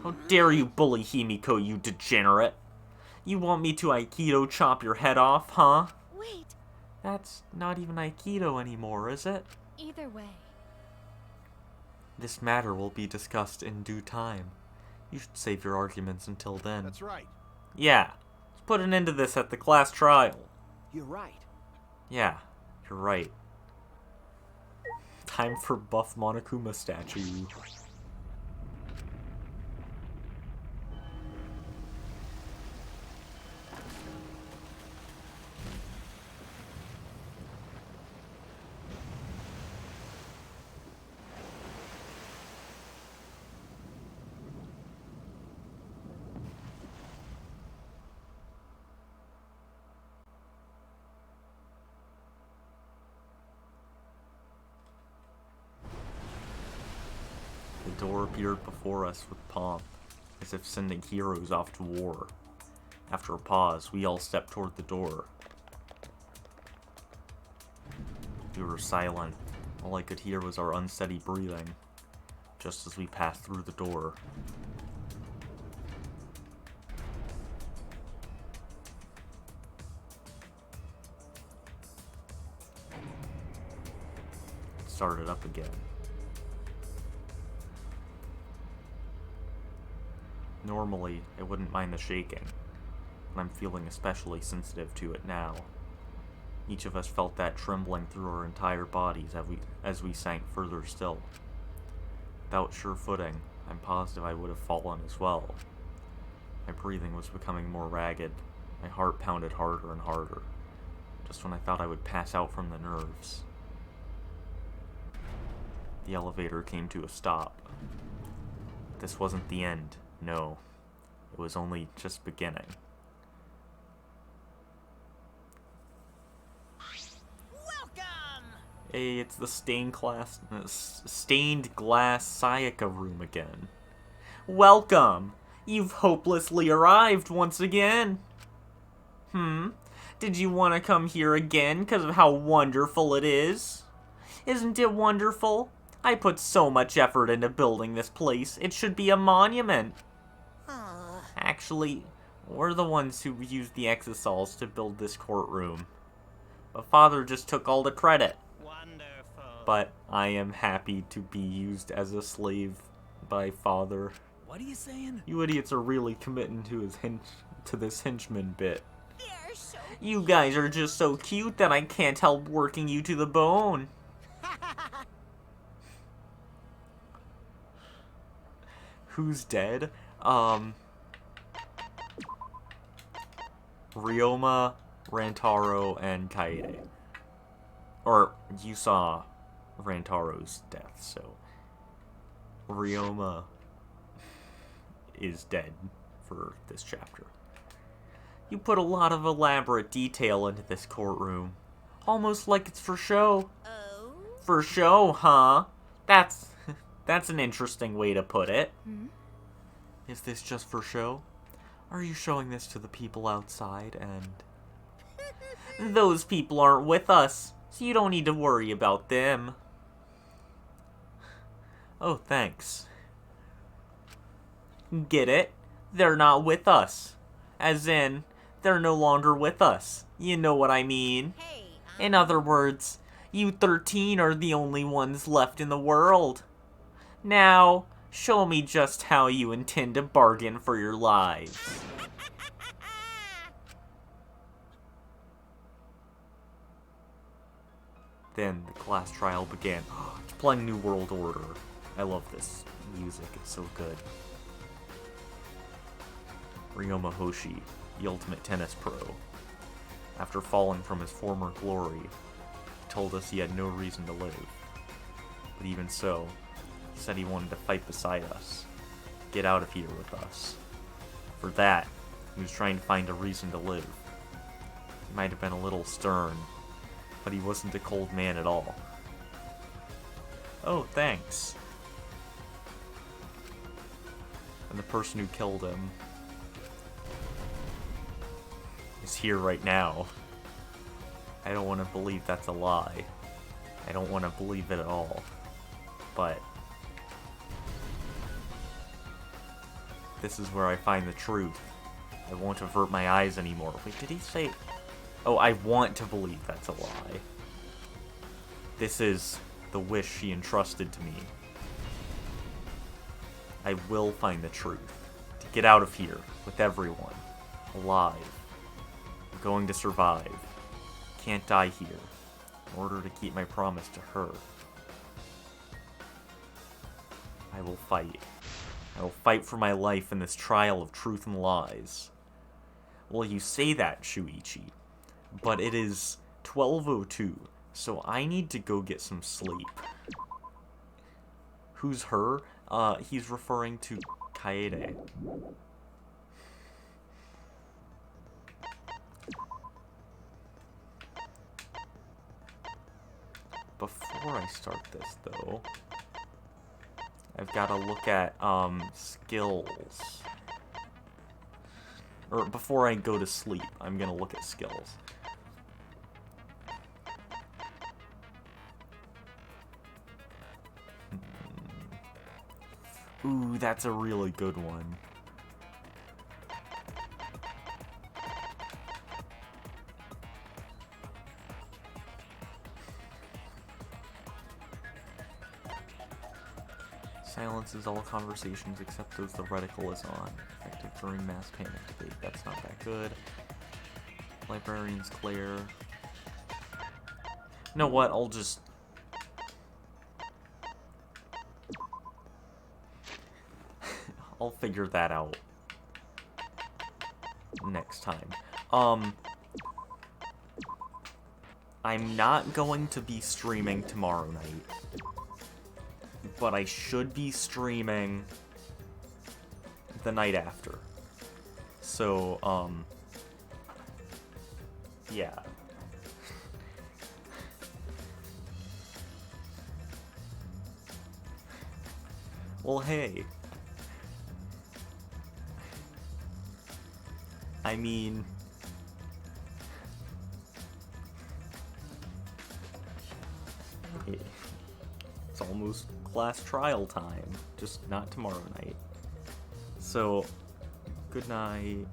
How dare you bully Himiko, you degenerate? You want me to Aikido chop your head off, huh? Wait. That's not even Aikido anymore, is it? Either way. This matter will be discussed in due time. You should save your arguments until then. That's right. Yeah, let's put an end to this at the class trial. You're right. Yeah, you're right. Time for buff Monokuma statue. The door appeared before us with pomp, as if sending heroes off to war. After a pause, we all stepped toward the door. We were silent. All I could hear was our unsteady breathing, just as we passed through the door. It started up again. Normally, I wouldn't mind the shaking, but I'm feeling especially sensitive to it now. Each of us felt that trembling through our entire bodies as we sank further still. Without sure footing, I'm positive I would have fallen as well. My breathing was becoming more ragged. My heart pounded harder and harder, just when I thought I would pass out from the nerves. The elevator came to a stop. This wasn't the end. No, it was only just beginning. Welcome! Hey, it's the stained glass Sayaka room again. Welcome! You've hopelessly arrived once again. Did you want to come here again because of how wonderful it is? Isn't it wonderful? I put so much effort into building this place. It should be a monument. Actually, we're the ones who used the exosols to build this courtroom. But Father just took all the credit. Wonderful. But I am happy to be used as a slave by Father. What are you saying? You idiots are really committing to this henchman bit. They're so You guys are just so cute that I can't help working you to the bone. Who's dead? Ryoma, Rantaro, and Kaede. Or, you saw Rantaro's death, so... Ryoma is dead for this chapter. You put a lot of elaborate detail into this courtroom. Almost like it's for show. Oh? For show, huh? That's an interesting way to put it. Is this just for show? Are you showing this to the people outside and... Those people aren't with us, so you don't need to worry about them. Oh, thanks. Get it? They're not with us. As in, they're no longer with us. You know what I mean. Hey, In other words, you 13 are the only ones left in the world. Now, show me just how you intend to bargain for your lives. Then the class trial began. It's playing New World Order. I love this music, it's so good. Ryoma Hoshi, the ultimate tennis pro, after falling from his former glory, told us he had no reason to live. But even so, he said he wanted to fight beside us, get out of here with us. For that, he was trying to find a reason to live. He might have been a little stern, but he wasn't a cold man at all. Oh, thanks. And the person who killed him is here right now. I don't want to believe that's a lie. I don't want to believe it at all. But this is where I find the truth. I won't avert my eyes anymore. Wait, did he say... Oh, I want to believe that's a lie. This is the wish she entrusted to me. I will find the truth. To get out of here with everyone. Alive. I'm going to survive. Can't die here. In order to keep my promise to her. I will fight. I will fight for my life in this trial of truth and lies. Well, you say that, Shuichi. But it is 12:02, so I need to go get some sleep. Who's her? He's referring to Kaede. Before I start this, though, I've got to look at, skills. Or before I go to sleep, I'm gonna look at skills. Ooh, that's a really good one. Silences all conversations except those the reticle is on. Effective during mass panic debate. That's not that good. Librarian's clear. You know what? I'll just... I'll figure that out next time. I'm not going to be streaming tomorrow night, but I should be streaming the night after. So, yeah. Well, hey. I mean... It's almost class trial time, just not tomorrow night. So, good night.